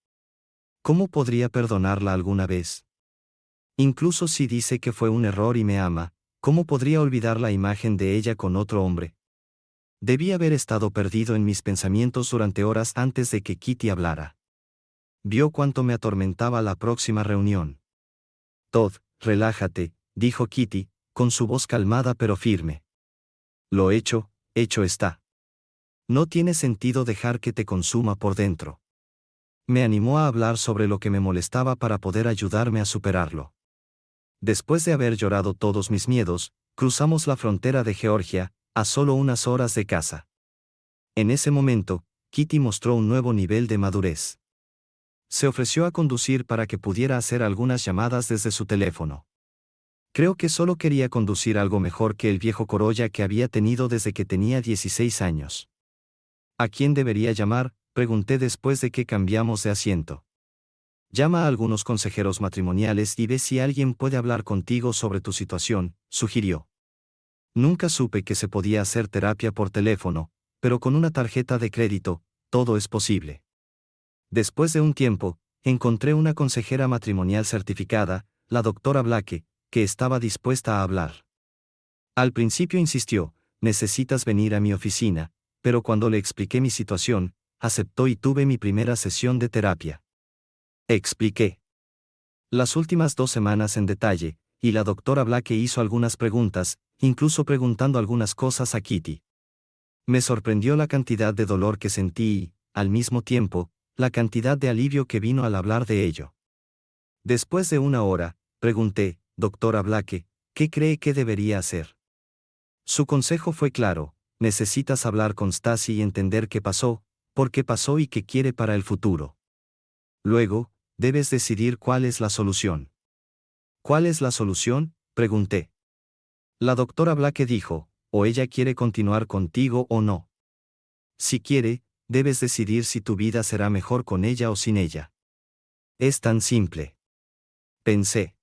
S1: ¿Cómo podría perdonarla alguna vez? Incluso si dice que fue un error y me ama, ¿cómo podría olvidar la imagen de ella con otro hombre? Debí haber estado perdido en mis pensamientos durante horas antes de que Kitty hablara. Vio cuánto me atormentaba la próxima reunión. Todd, relájate, dijo Kitty, con su voz calmada pero firme. Lo hecho está. No tiene sentido dejar que te consuma por dentro. Me animó a hablar sobre lo que me molestaba para poder ayudarme a superarlo. Después de haber llorado todos mis miedos, cruzamos la frontera de Georgia, a solo unas horas de casa. En ese momento, Kitty mostró un nuevo nivel de madurez. Se ofreció a conducir para que pudiera hacer algunas llamadas desde su teléfono. Creo que solo quería conducir algo mejor que el viejo Corolla que había tenido desde que tenía 16 años. ¿A quién debería llamar?, Pregunté después de que cambiamos de asiento. Llama a algunos consejeros matrimoniales y ve si alguien puede hablar contigo sobre tu situación, sugirió. Nunca supe que se podía hacer terapia por teléfono, pero con una tarjeta de crédito, todo es posible. Después de un tiempo, encontré una consejera matrimonial certificada, la doctora Blake, que estaba dispuesta a hablar. Al principio insistió, necesitas venir a mi oficina, pero cuando le expliqué mi situación, aceptó y tuve mi primera sesión de terapia. Expliqué las últimas 2 semanas en detalle, y la doctora Blake hizo algunas preguntas, incluso preguntando algunas cosas a Kitty. Me sorprendió la cantidad de dolor que sentí y, al mismo tiempo, la cantidad de alivio que vino al hablar de ello. Después de 1 hora, pregunté, doctora Blake, ¿qué cree que debería hacer? Su consejo fue claro, necesitas hablar con Stacy y entender qué pasó, por qué pasó y qué quiere para el futuro. Luego, debes decidir cuál es la solución. ¿Cuál es la solución?, pregunté. La doctora Blake dijo, o ella quiere continuar contigo o no. Si quiere, debes decidir si tu vida será mejor con ella o sin ella. Es tan simple. Pensé.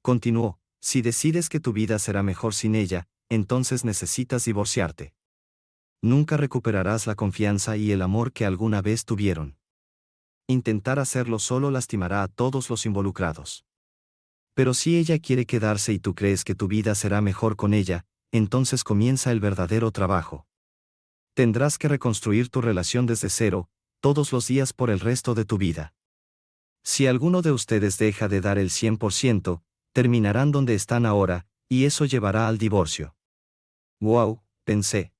S1: Continuó, si decides que tu vida será mejor sin ella, entonces necesitas divorciarte. Nunca recuperarás la confianza y el amor que alguna vez tuvieron. Intentar hacerlo solo lastimará a todos los involucrados. Pero si ella quiere quedarse y tú crees que tu vida será mejor con ella, entonces comienza el verdadero trabajo. Tendrás que reconstruir tu relación desde cero, todos los días por el resto de tu vida. Si alguno de ustedes deja de dar el 100%, terminarán donde están ahora, y eso llevará al divorcio. Wow, pensé.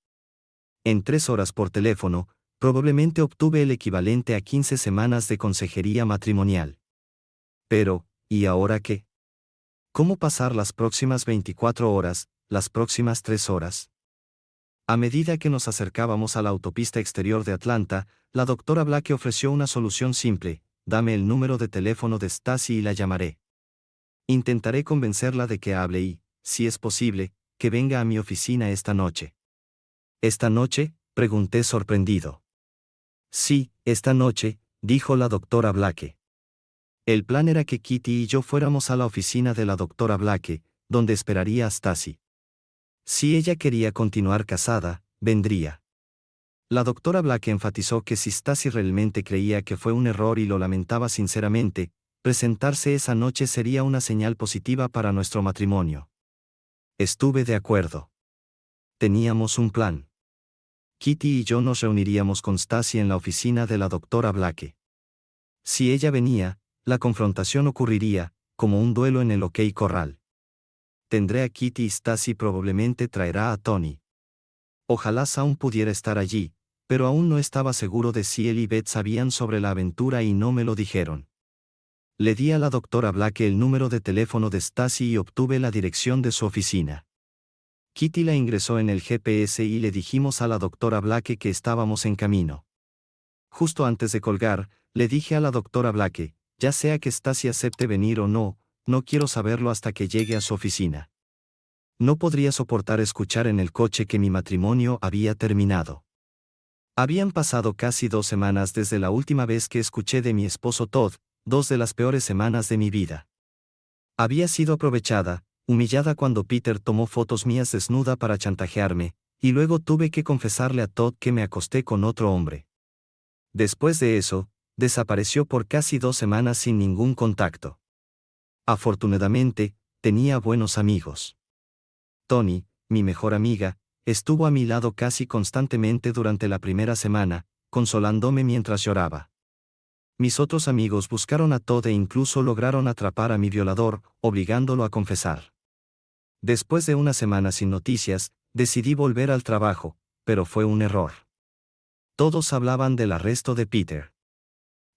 S1: En 3 horas por teléfono, probablemente obtuve el equivalente a 15 semanas de consejería matrimonial. Pero, ¿y ahora qué? ¿Cómo pasar las próximas 24 horas, las próximas 3 horas? A medida que nos acercábamos a la autopista exterior de Atlanta, la doctora Blake ofreció una solución simple, dame el número de teléfono de Stacy y la llamaré. Intentaré convencerla de que hable y, si es posible, que venga a mi oficina esta noche. ¿Esta noche?, pregunté sorprendido. Sí, esta noche, dijo la doctora Blake. El plan era que Kitty y yo fuéramos a la oficina de la doctora Blake, donde esperaría a Stacy. Si ella quería continuar casada, vendría. La doctora Blake enfatizó que si Stacy realmente creía que fue un error y lo lamentaba sinceramente, presentarse esa noche sería una señal positiva para nuestro matrimonio. Estuve de acuerdo. Teníamos un plan. Kitty y yo nos reuniríamos con Stacy en la oficina de la doctora Blake. Si ella venía, la confrontación ocurriría, como un duelo en el OK Corral. Tendré a Kitty y Stacy probablemente traerá a Tony. Ojalá Shaun pudiera estar allí, pero aún no estaba seguro de si él y Beth sabían sobre la aventura y no me lo dijeron. Le di a la doctora Blake el número de teléfono de Stacy y obtuve la dirección de su oficina. Kitty la ingresó en el GPS y le dijimos a la doctora Blake que estábamos en camino. Justo antes de colgar, le dije a la doctora Blake, ya sea que Stacy acepte venir o no, no quiero saberlo hasta que llegue a su oficina. No podría soportar escuchar en el coche que mi matrimonio había terminado. Habían pasado casi 2 semanas desde la última vez que escuché de mi esposo Todd, 2 de las peores semanas de mi vida. Había sido aprovechada, humillada cuando Peter tomó fotos mías desnuda para chantajearme, y luego tuve que confesarle a Todd que me acosté con otro hombre. Después de eso, desapareció por casi 2 semanas sin ningún contacto. Afortunadamente, tenía buenos amigos. Tony, mi mejor amiga, estuvo a mi lado casi constantemente durante la primera semana, consolándome mientras lloraba. Mis otros amigos buscaron a Todd e incluso lograron atrapar a mi violador, obligándolo a confesar. Después de 1 semana sin noticias, decidí volver al trabajo, pero fue un error. Todos hablaban del arresto de Peter.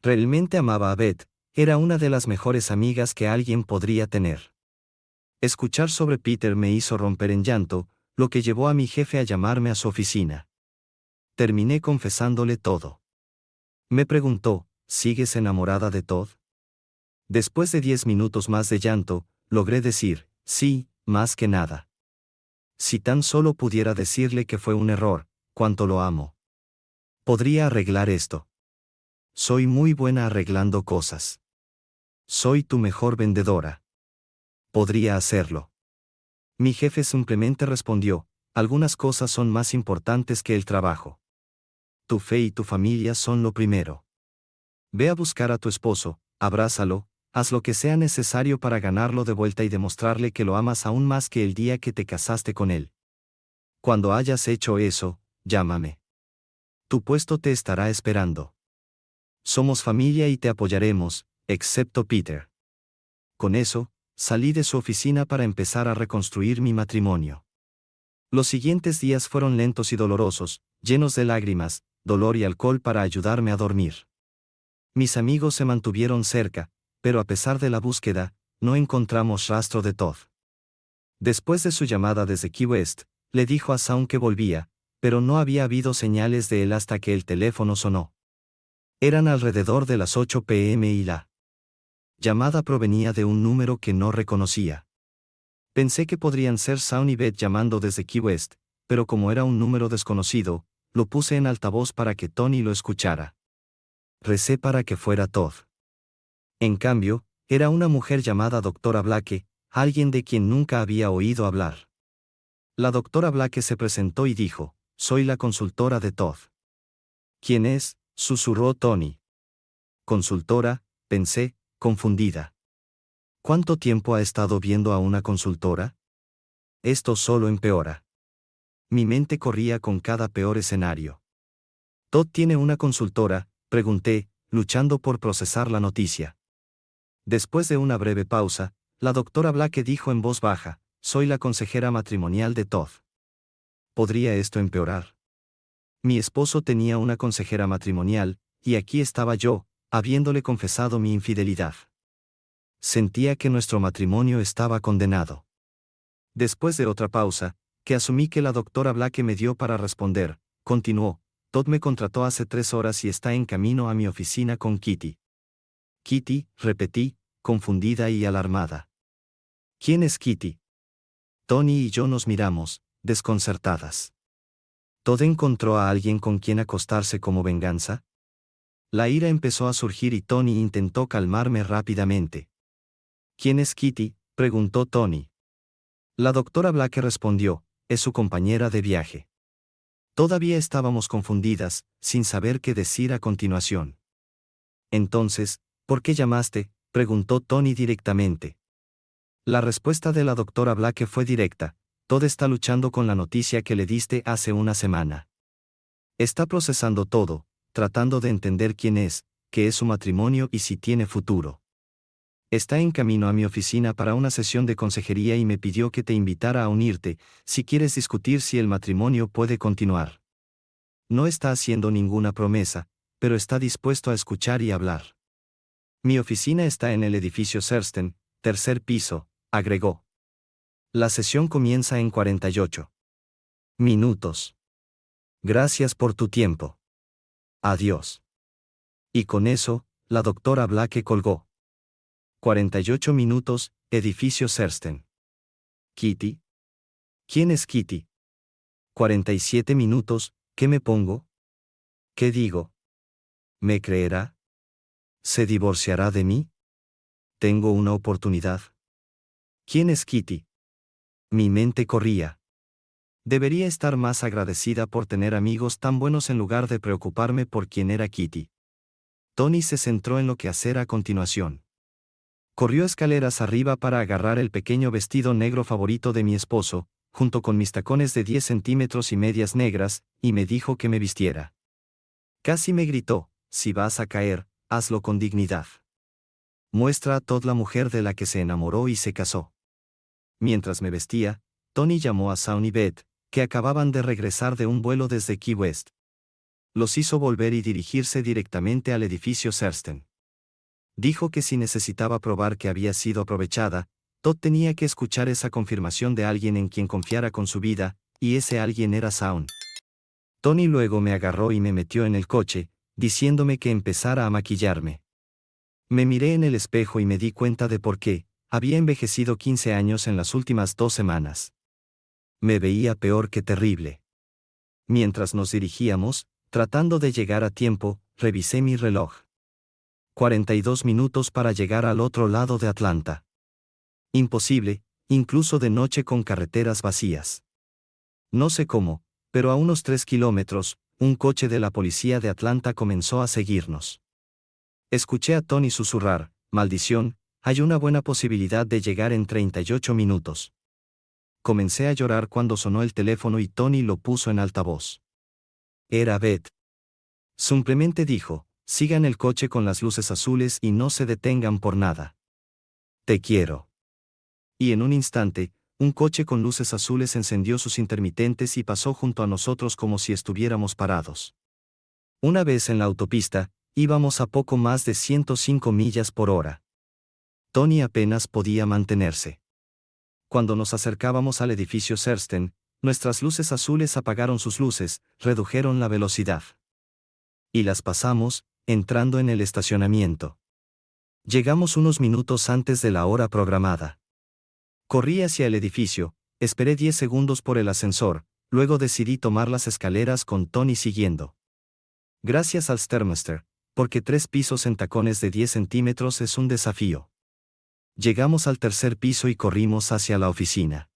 S1: Realmente amaba a Beth, era una de las mejores amigas que alguien podría tener. Escuchar sobre Peter me hizo romper en llanto, lo que llevó a mi jefe a llamarme a su oficina. Terminé confesándole todo. Me preguntó, ¿sigues enamorada de Todd? Después de 10 minutos más de llanto, logré decir, sí, más que nada. Si tan solo pudiera decirle que fue un error, cuánto lo amo. Podría arreglar esto. Soy muy buena arreglando cosas. Soy tu mejor vendedora. Podría hacerlo. Mi jefe simplemente respondió, algunas cosas son más importantes que el trabajo. Tu fe y tu familia son lo primero. Ve a buscar a tu esposo, abrázalo, haz lo que sea necesario para ganarlo de vuelta y demostrarle que lo amas aún más que el día que te casaste con él. Cuando hayas hecho eso, llámame. Tu puesto te estará esperando. Somos familia y te apoyaremos, excepto Peter. Con eso, salí de su oficina para empezar a reconstruir mi matrimonio. Los siguientes días fueron lentos y dolorosos, llenos de lágrimas, dolor y alcohol para ayudarme a dormir. Mis amigos se mantuvieron cerca, pero a pesar de la búsqueda, no encontramos rastro de Todd. Después de su llamada desde Key West, le dijo a Shawn que volvía, pero no había habido señales de él hasta que el teléfono sonó. Eran alrededor de las 8 p.m. y la llamada provenía de un número que no reconocía. Pensé que podrían ser Shawn y Beth llamando desde Key West, pero como era un número desconocido, lo puse en altavoz para que Tony lo escuchara. Recé para que fuera Todd. En cambio, era una mujer llamada Dra. Blake, alguien de quien nunca había oído hablar. La Dra. Blake se presentó y dijo, soy la consultora de Todd. ¿Quién es?, susurró Tony. Consultora, pensé, confundida. ¿Cuánto tiempo ha estado viendo a una consultora? Esto solo empeora. Mi mente corría con cada peor escenario. ¿Todd tiene una consultora?, pregunté, luchando por procesar la noticia. Después de una breve pausa, la Dra. Blake dijo en voz baja, soy la consejera matrimonial de Todd. ¿Podría esto empeorar? Mi esposo tenía una consejera matrimonial, y aquí estaba yo, habiéndole confesado mi infidelidad. Sentía que nuestro matrimonio estaba condenado. Después de otra pausa, que asumí que la Dra. Blake me dio para responder, continuó, Todd me contrató hace 3 horas y está en camino a mi oficina con Kitty. Kitty, repetí, confundida y alarmada. ¿Quién es Kitty? Tony y yo nos miramos, desconcertadas. ¿Todd encontró a alguien con quien acostarse como venganza? La ira empezó a surgir y Tony intentó calmarme rápidamente. ¿Quién es Kitty?, preguntó Tony. La Dra. Blake respondió, es su compañera de viaje. Todavía estábamos confundidas, sin saber qué decir a continuación. Entonces, ¿por qué llamaste?, preguntó Tony directamente. La respuesta de la Dra. Blake fue directa, Todd está luchando con la noticia que le diste hace una semana. Está procesando todo, tratando de entender quién es, qué es su matrimonio y si tiene futuro. Está en camino a mi oficina para una sesión de consejería y me pidió que te invitara a unirte, si quieres discutir si el matrimonio puede continuar. No está haciendo ninguna promesa, pero está dispuesto a escuchar y hablar. Mi oficina está en el edificio Sersten, 3er piso, agregó. La sesión comienza en 48 minutos. Gracias por tu tiempo. Adiós. Y con eso, la Dra. Blake colgó. 48 minutos, edificio Sersten. ¿Kitty? ¿Quién es Kitty? 47 minutos, ¿qué me pongo? ¿Qué digo? ¿Me creerá? ¿Se divorciará de mí? ¿Tengo una oportunidad? ¿Quién es Kitty? Mi mente corría. Debería estar más agradecida por tener amigos tan buenos en lugar de preocuparme por quién era Kitty. Tony se centró en lo que hacer a continuación. Corrió escaleras arriba para agarrar el pequeño vestido negro favorito de mi esposo, junto con mis tacones de 10 centímetros y medias negras, y me dijo que me vistiera. Casi me gritó, si vas a caer, hazlo con dignidad. Muestra a Todd la mujer de la que se enamoró y se casó. Mientras me vestía, Tony llamó a Shawn y Beth, que acababan de regresar de un vuelo desde Key West. Los hizo volver y dirigirse directamente al edificio Sersten. Dijo que si necesitaba probar que había sido aprovechada, Todd tenía que escuchar esa confirmación de alguien en quien confiara con su vida, y ese alguien era Shawn. Tony luego me agarró y me metió en el coche, diciéndome que empezara a maquillarme. Me miré en el espejo y me di cuenta de por qué, había envejecido 15 años en las últimas 2 semanas. Me veía peor que terrible. Mientras nos dirigíamos, Tratando de llegar a tiempo, revisé mi reloj. 42 minutos para llegar al otro lado de Atlanta. Imposible, incluso de noche con carreteras vacías. No sé cómo, pero a unos 3 kilómetros, un coche de la policía de Atlanta comenzó a seguirnos. Escuché a Tony susurrar: «Maldición, hay una buena posibilidad de llegar en 38 minutos». Comencé a llorar cuando sonó el teléfono y Tony lo puso en altavoz. Era Beth. Simplemente dijo: «Sigan el coche con las luces azules y no se detengan por nada. Te quiero». Y en un instante, un coche con luces azules encendió sus intermitentes y pasó junto a nosotros como si estuviéramos parados. Una vez en la autopista, íbamos a poco más de 105 millas por hora. Tony apenas podía mantenerse. Cuando nos acercábamos al edificio Sersten, nuestras luces azules apagaron sus luces, redujeron la velocidad. Y las pasamos, entrando en el estacionamiento. Llegamos unos minutos antes de la hora programada. Corrí hacia el edificio, esperé 10 segundos por el ascensor, luego decidí tomar las escaleras con Tony siguiendo. Gracias al Stairmaster, porque 3 pisos en tacones de 10 centímetros es un desafío. Llegamos al tercer piso y corrimos hacia la oficina.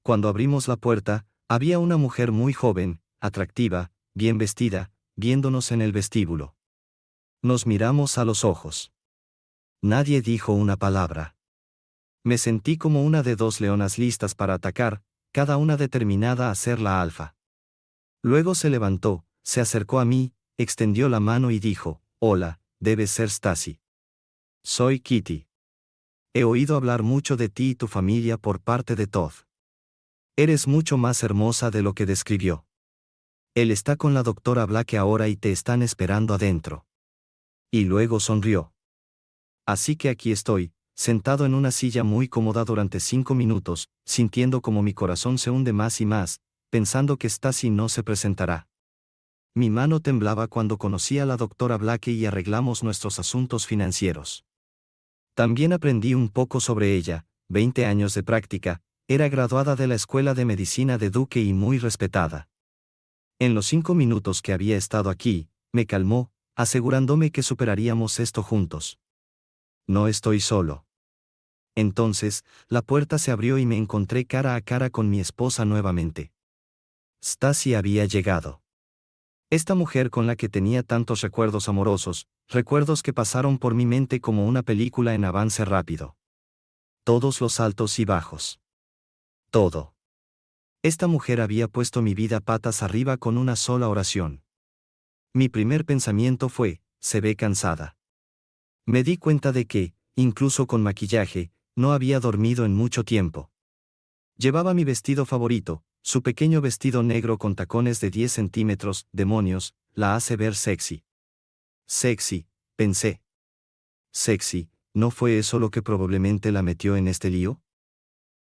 S1: Cuando abrimos la puerta, había una mujer muy joven, atractiva, bien vestida, viéndonos en el vestíbulo. Nos miramos a los ojos. Nadie dijo una palabra. Me sentí como una de 2 leonas listas para atacar, cada una determinada a ser la alfa. Luego se levantó, se acercó a mí, extendió la mano y dijo: «Hola, debes ser Stacy. Soy Kitty. He oído hablar mucho de ti y tu familia por parte de Todd. Eres mucho más hermosa de lo que describió. Él está con la doctora Black ahora y te están esperando adentro». Y luego sonrió. Así que aquí estoy, sentado en una silla muy cómoda durante 5 minutos, sintiendo como mi corazón se hunde más y más, pensando que Stacy no se presentará. Mi mano temblaba cuando conocí a la doctora Black y arreglamos nuestros asuntos financieros. También aprendí un poco sobre ella, 20 años de práctica, era graduada de la Escuela de Medicina de Duke y muy respetada. En los 5 minutos que había estado aquí, me calmó, asegurándome que superaríamos esto juntos. No estoy solo. Entonces, la puerta se abrió y me encontré cara a cara con mi esposa nuevamente. Stacy había llegado. Esta mujer con la que tenía tantos recuerdos amorosos, recuerdos que pasaron por mi mente como una película en avance rápido. Todos los altos y bajos. Todo. Esta mujer había puesto mi vida patas arriba con una sola oración. Mi primer pensamiento fue: se ve cansada. Me di cuenta de que, incluso con maquillaje, no había dormido en mucho tiempo. Llevaba mi vestido favorito, su pequeño vestido negro con tacones de 10 centímetros, demonios, la hace ver sexy. Sexy, pensé. Sexy, ¿no fue eso lo que probablemente la metió en este lío?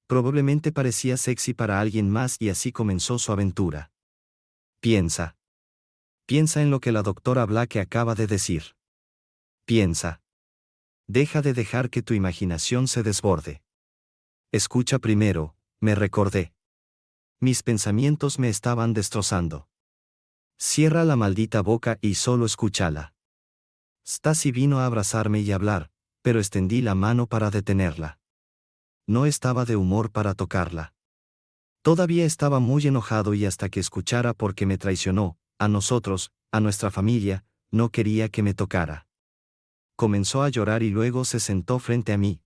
S1: Probablemente parecía sexy para alguien más y así comenzó su aventura. Piensa. Piensa en lo que la doctora Black acaba de decir. Piensa. Deja de dejar que tu imaginación se desborde. Escucha primero, me recordé. Mis pensamientos me estaban destrozando. Cierra la maldita boca y solo escúchala. Stacy vino a abrazarme y hablar, pero extendí la mano para detenerla. No estaba de humor para tocarla. Todavía estaba muy enojado y hasta que escuchara por qué me traicionó, a nosotros, a nuestra familia, no quería que me tocara. Comenzó a llorar y luego se sentó frente a mí.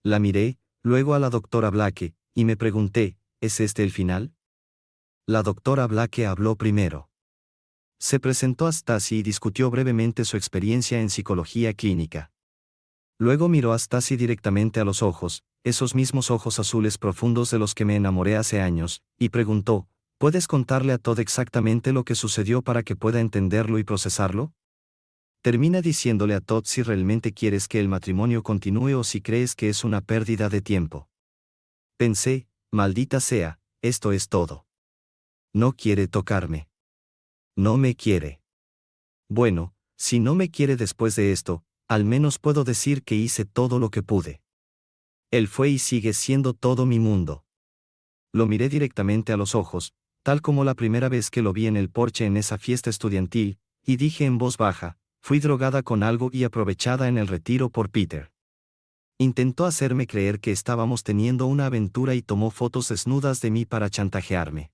S1: La miré, luego a la doctora Black, y me pregunté: ¿es este el final? La doctora Black habló primero. Se presentó a Stacy y discutió brevemente su experiencia en psicología clínica. Luego miró a Stacy directamente a los ojos, esos mismos ojos azules profundos de los que me enamoré hace años, y preguntó: ¿puedes contarle a Todd exactamente lo que sucedió para que pueda entenderlo y procesarlo? Termina diciéndole a Todd si realmente quieres que el matrimonio continúe o si crees que es una pérdida de tiempo. Pensé: maldita sea, esto es todo. No quiere tocarme. No me quiere. Bueno, si no me quiere después de esto, al menos puedo decir que hice todo lo que pude. Él fue y sigue siendo todo mi mundo. Lo miré directamente a los ojos, tal como la primera vez que lo vi en el porche en esa fiesta estudiantil, y dije en voz baja, fui drogada con algo y aprovechada en el retiro por Peter. Intentó hacerme creer que estábamos teniendo una aventura y tomó fotos desnudas de mí para chantajearme.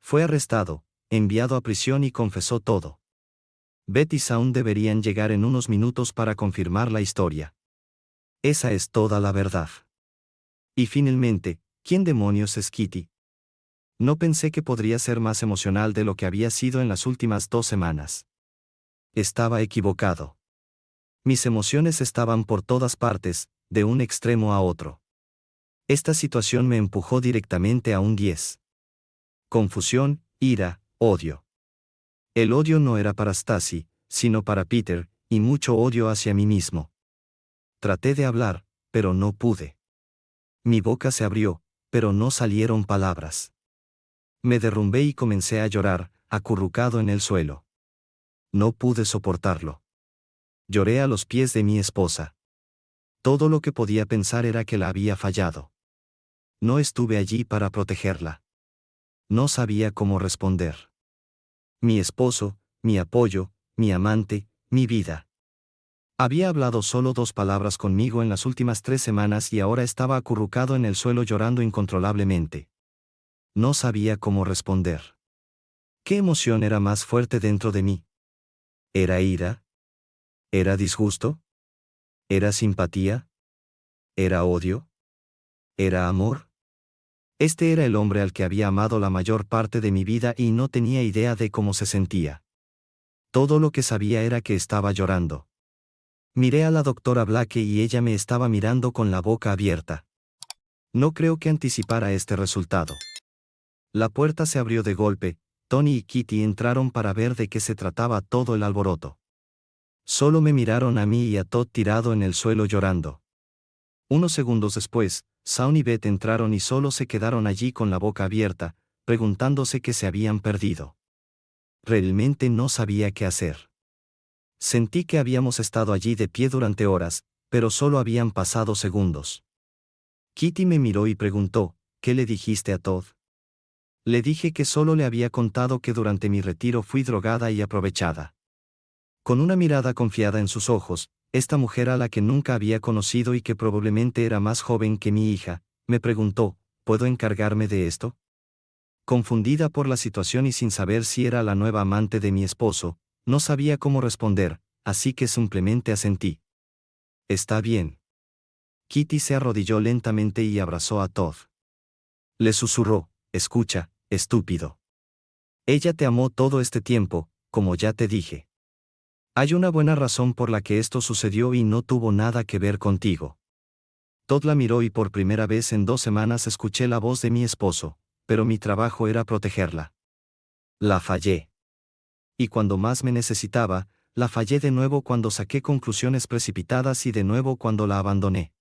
S1: Fue arrestado, enviado a prisión y confesó todo. Beth y Shaun deberían llegar en unos minutos para confirmar la historia. Esa es toda la verdad. Y finalmente, ¿quién demonios es Kitty? No pensé que podría ser más emocional de lo que había sido en las últimas 2 semanas. Estaba equivocado. Mis emociones estaban por todas partes, de un extremo a otro. Esta situación me empujó directamente a un 10. Confusión, ira, odio. El odio no era para Stacy, sino para Peter, y mucho odio hacia mí mismo. Traté de hablar, pero no pude. Mi boca se abrió, pero no salieron palabras. Me derrumbé y comencé a llorar, acurrucado en el suelo. No pude soportarlo. Lloré a los pies de mi esposa. Todo lo que podía pensar era que la había fallado. No estuve allí para protegerla. No sabía cómo responder. Mi esposo, mi apoyo, mi amante, mi vida. Había hablado solo 2 palabras conmigo en las últimas 3 semanas y ahora estaba acurrucado en el suelo llorando incontrolablemente. No sabía cómo responder. ¿Qué emoción era más fuerte dentro de mí? ¿Era ira? ¿Era disgusto? ¿Era simpatía? ¿Era odio? ¿Era amor? Este era el hombre al que había amado la mayor parte de mi vida y no tenía idea de cómo se sentía. Todo lo que sabía era que estaba llorando. Miré a la doctora Blake y ella me estaba mirando con la boca abierta. No creo que anticipara este resultado. La puerta se abrió de golpe, Tony y Kitty entraron para ver de qué se trataba todo el alboroto. Solo me miraron a mí y a Todd tirado en el suelo llorando. Unos segundos después, Shaun y Beth entraron y solo se quedaron allí con la boca abierta, preguntándose qué se habían perdido. Realmente no sabía qué hacer. Sentí que habíamos estado allí de pie durante horas, pero solo habían pasado segundos. Kitty me miró y preguntó, ¿qué le dijiste a Todd? Le dije que solo le había contado que durante mi retiro fui drogada y aprovechada. Con una mirada confiada en sus ojos, esta mujer a la que nunca había conocido y que probablemente era más joven que mi hija, me preguntó, ¿puedo encargarme de esto? Confundida por la situación y sin saber si era la nueva amante de mi esposo, no sabía cómo responder, así que simplemente asentí. Está bien. Kitty se arrodilló lentamente y abrazó a Todd. Le susurró, escucha, estúpido. Ella te amó todo este tiempo, como ya te dije. Hay una buena razón por la que esto sucedió y no tuvo nada que ver contigo. Todd la miró y por primera vez en 2 semanas escuché la voz de mi esposo, pero mi trabajo era protegerla. La fallé. Y cuando más me necesitaba, la fallé de nuevo cuando saqué conclusiones precipitadas y de nuevo cuando la abandoné.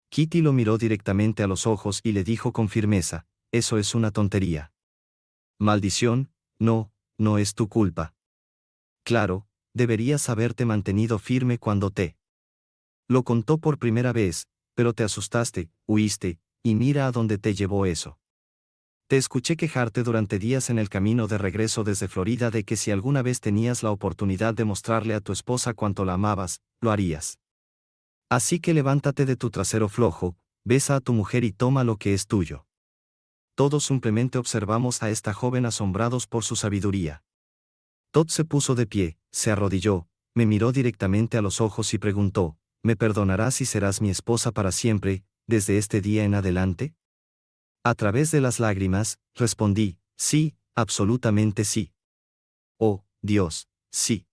S1: Kitty lo miró directamente a los ojos y le dijo con firmeza, eso es una tontería. Maldición, no, no es tu culpa. Claro, deberías haberte mantenido firme cuando te lo contó por primera vez, pero te asustaste, huiste, y mira a dónde te llevó eso. Te escuché quejarte durante días en el camino de regreso desde Florida de que si alguna vez tenías la oportunidad de mostrarle a tu esposa cuánto la amabas, lo harías. Así que levántate de tu trasero flojo, besa a tu mujer y toma lo que es tuyo. Todos simplemente observamos a esta joven asombrados por su sabiduría. Todd se puso de pie, se arrodilló, me miró directamente a los ojos y preguntó, ¿me perdonarás y serás mi esposa para siempre, desde este día en adelante? A través de las lágrimas, respondí, sí, absolutamente sí. Oh, Dios, sí.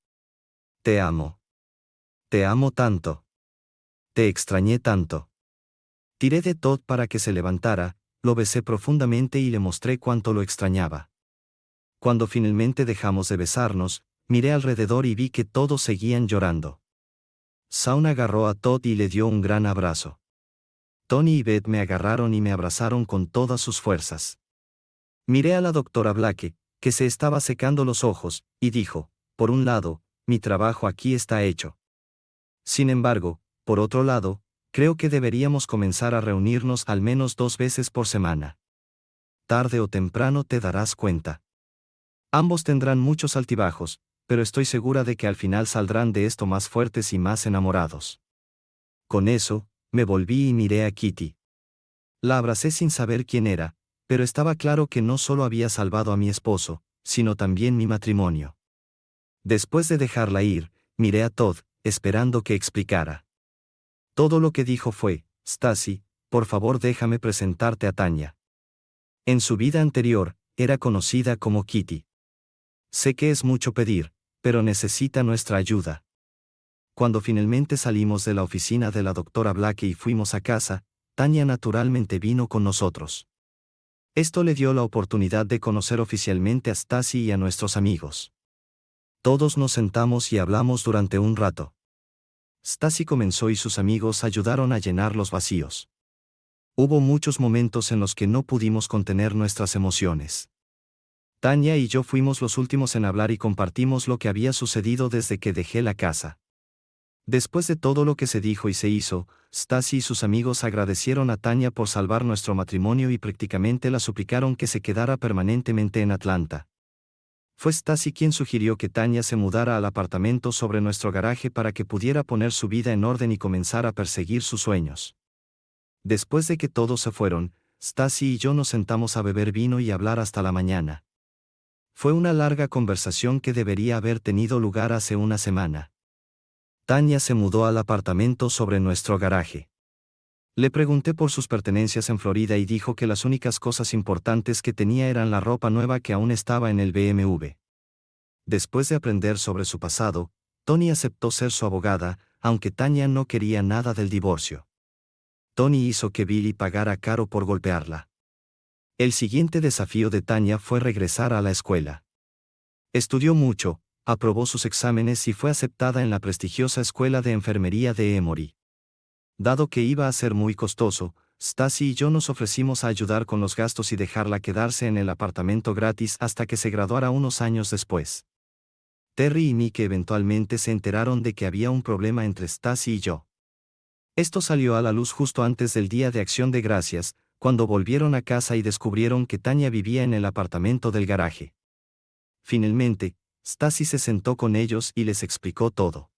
S1: Te amo. Te amo tanto. Te extrañé tanto. Tiré de Todd para que se levantara, lo besé profundamente y le mostré cuánto lo extrañaba. Cuando finalmente dejamos de besarnos, miré alrededor y vi que todos seguían llorando. Shaun agarró a Todd y le dio un gran abrazo. Tony y Beth me agarraron y me abrazaron con todas sus fuerzas. Miré a la doctora Blake, que se estaba secando los ojos, y dijo, por un lado, mi trabajo aquí está hecho. Sin embargo, por otro lado, creo que deberíamos comenzar a reunirnos al menos 2 veces por semana. tarde o temprano te darás cuenta. Ambos tendrán muchos altibajos, pero estoy segura de que al final saldrán de esto más fuertes y más enamorados. Con eso, me volví y miré a Kitty. La abracé sin saber quién era, pero estaba claro que no solo había salvado a mi esposo, sino también mi matrimonio. Después de dejarla ir, miré a Todd, esperando que explicara. Todo lo que dijo fue: Stacy, por favor déjame presentarte a Tanya. En su vida anterior, era conocida como Kitty. Sé que es mucho pedir, pero necesita nuestra ayuda. Cuando finalmente salimos de la oficina de la doctora Blake y fuimos a casa, Tanya naturalmente vino con nosotros. Esto le dio la oportunidad de conocer oficialmente a Stacy y a nuestros amigos. Todos nos sentamos y hablamos durante un rato. Stacy comenzó y sus amigos ayudaron a llenar los vacíos. Hubo muchos momentos en los que no pudimos contener nuestras emociones. Tanya y yo fuimos los últimos en hablar y compartimos lo que había sucedido desde que dejé la casa. Después de todo lo que se dijo y se hizo, Stacy y sus amigos agradecieron a Tanya por salvar nuestro matrimonio y prácticamente la suplicaron que se quedara permanentemente en Atlanta. Fue Stacy quien sugirió que Tanya se mudara al apartamento sobre nuestro garaje para que pudiera poner su vida en orden y comenzar a perseguir sus sueños. Después de que todos se fueron, Stacy y yo nos sentamos a beber vino y hablar hasta la mañana. Fue una larga conversación que debería haber tenido lugar hace una semana. Tanya se mudó al apartamento sobre nuestro garaje. Le pregunté por sus pertenencias en Florida y dijo que las únicas cosas importantes que tenía eran la ropa nueva que aún estaba en el BMW. Después de aprender sobre su pasado, Tony aceptó ser su abogada, aunque Tanya no quería nada del divorcio. Tony hizo que Billy pagara caro por golpearla. El siguiente desafío de Tanya fue regresar a la escuela. Estudió mucho, aprobó sus exámenes y fue aceptada en la prestigiosa escuela de enfermería de Emory. Dado que iba a ser muy costoso, Stacy y yo nos ofrecimos a ayudar con los gastos y dejarla quedarse en el apartamento gratis hasta que se graduara unos años después. Terry y Mike eventualmente se enteraron de que había un problema entre Stacy y yo. Esto salió a la luz justo antes del Día de Acción de Gracias, cuando volvieron a casa y descubrieron que Tanya vivía en el apartamento del garaje. Finalmente, Stacy se sentó con ellos y les explicó todo.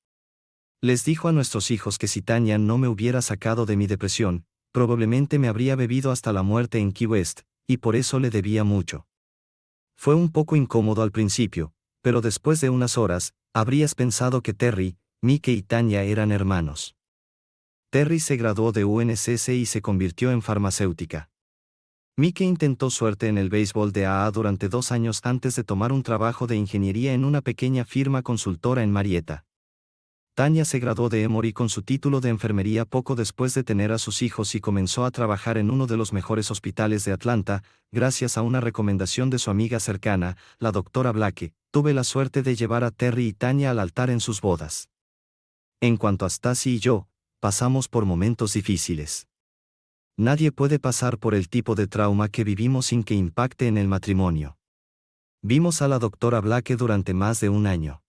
S1: Les dijo a nuestros hijos que si Tanya no me hubiera sacado de mi depresión, probablemente me habría bebido hasta la muerte en Key West, y por eso le debía mucho. Fue un poco incómodo al principio, pero después de unas horas, habrías pensado que Terry, Mike y Tanya eran hermanos. Terry se graduó de UNSC y se convirtió en farmacéutica. Mike intentó suerte en el béisbol de AA durante 2 años antes de tomar un trabajo de ingeniería en una pequeña firma consultora en Marietta. Tanya se graduó de Emory con su título de enfermería poco después de tener a sus hijos y comenzó a trabajar en uno de los mejores hospitales de Atlanta, gracias a una recomendación de su amiga cercana, la doctora Blake. Tuve la suerte de llevar a Terry y Tanya al altar en sus bodas. En cuanto a Stacy y yo, pasamos por momentos difíciles. Nadie puede pasar por el tipo de trauma que vivimos sin que impacte en el matrimonio. Vimos a la doctora Blake durante más de un año.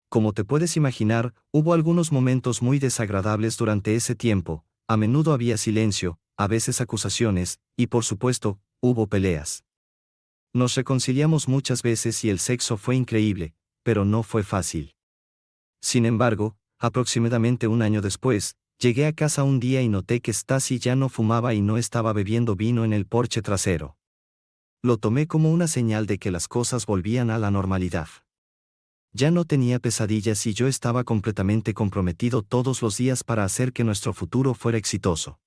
S1: Como te puedes imaginar, hubo algunos momentos muy desagradables durante ese tiempo, a menudo había silencio, a veces acusaciones, y por supuesto, hubo peleas. Nos reconciliamos muchas veces y el sexo fue increíble, pero no fue fácil. Sin embargo, aproximadamente un año después, llegué a casa un día y noté que Stacy ya no fumaba y no estaba bebiendo vino en el porche trasero. Lo tomé como una señal de que las cosas volvían a la normalidad. Ya no tenía pesadillas y yo estaba completamente comprometido todos los días para hacer que nuestro futuro fuera exitoso.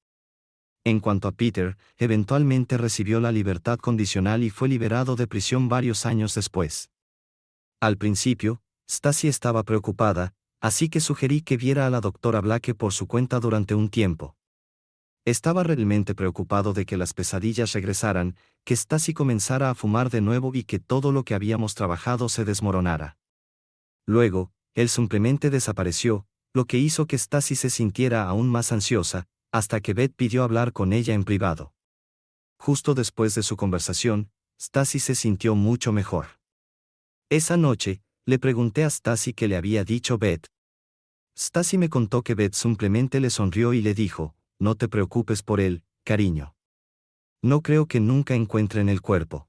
S1: En cuanto a Peter, eventualmente recibió la libertad condicional y fue liberado de prisión varios años después. Al principio, Stacy estaba preocupada, así que sugerí que viera a la doctora Blake por su cuenta durante un tiempo. Estaba realmente preocupado de que las pesadillas regresaran, que Stacy comenzara a fumar de nuevo y que todo lo que habíamos trabajado se desmoronara. Luego, él simplemente desapareció, lo que hizo que Stacy se sintiera aún más ansiosa, hasta que Beth pidió hablar con ella en privado. Justo después de su conversación, Stacy se sintió mucho mejor. Esa noche, le pregunté a Stacy qué le había dicho Beth. Stacy me contó que Beth simplemente le sonrió y le dijo: «No te preocupes por él, cariño. No creo que nunca encuentren el cuerpo.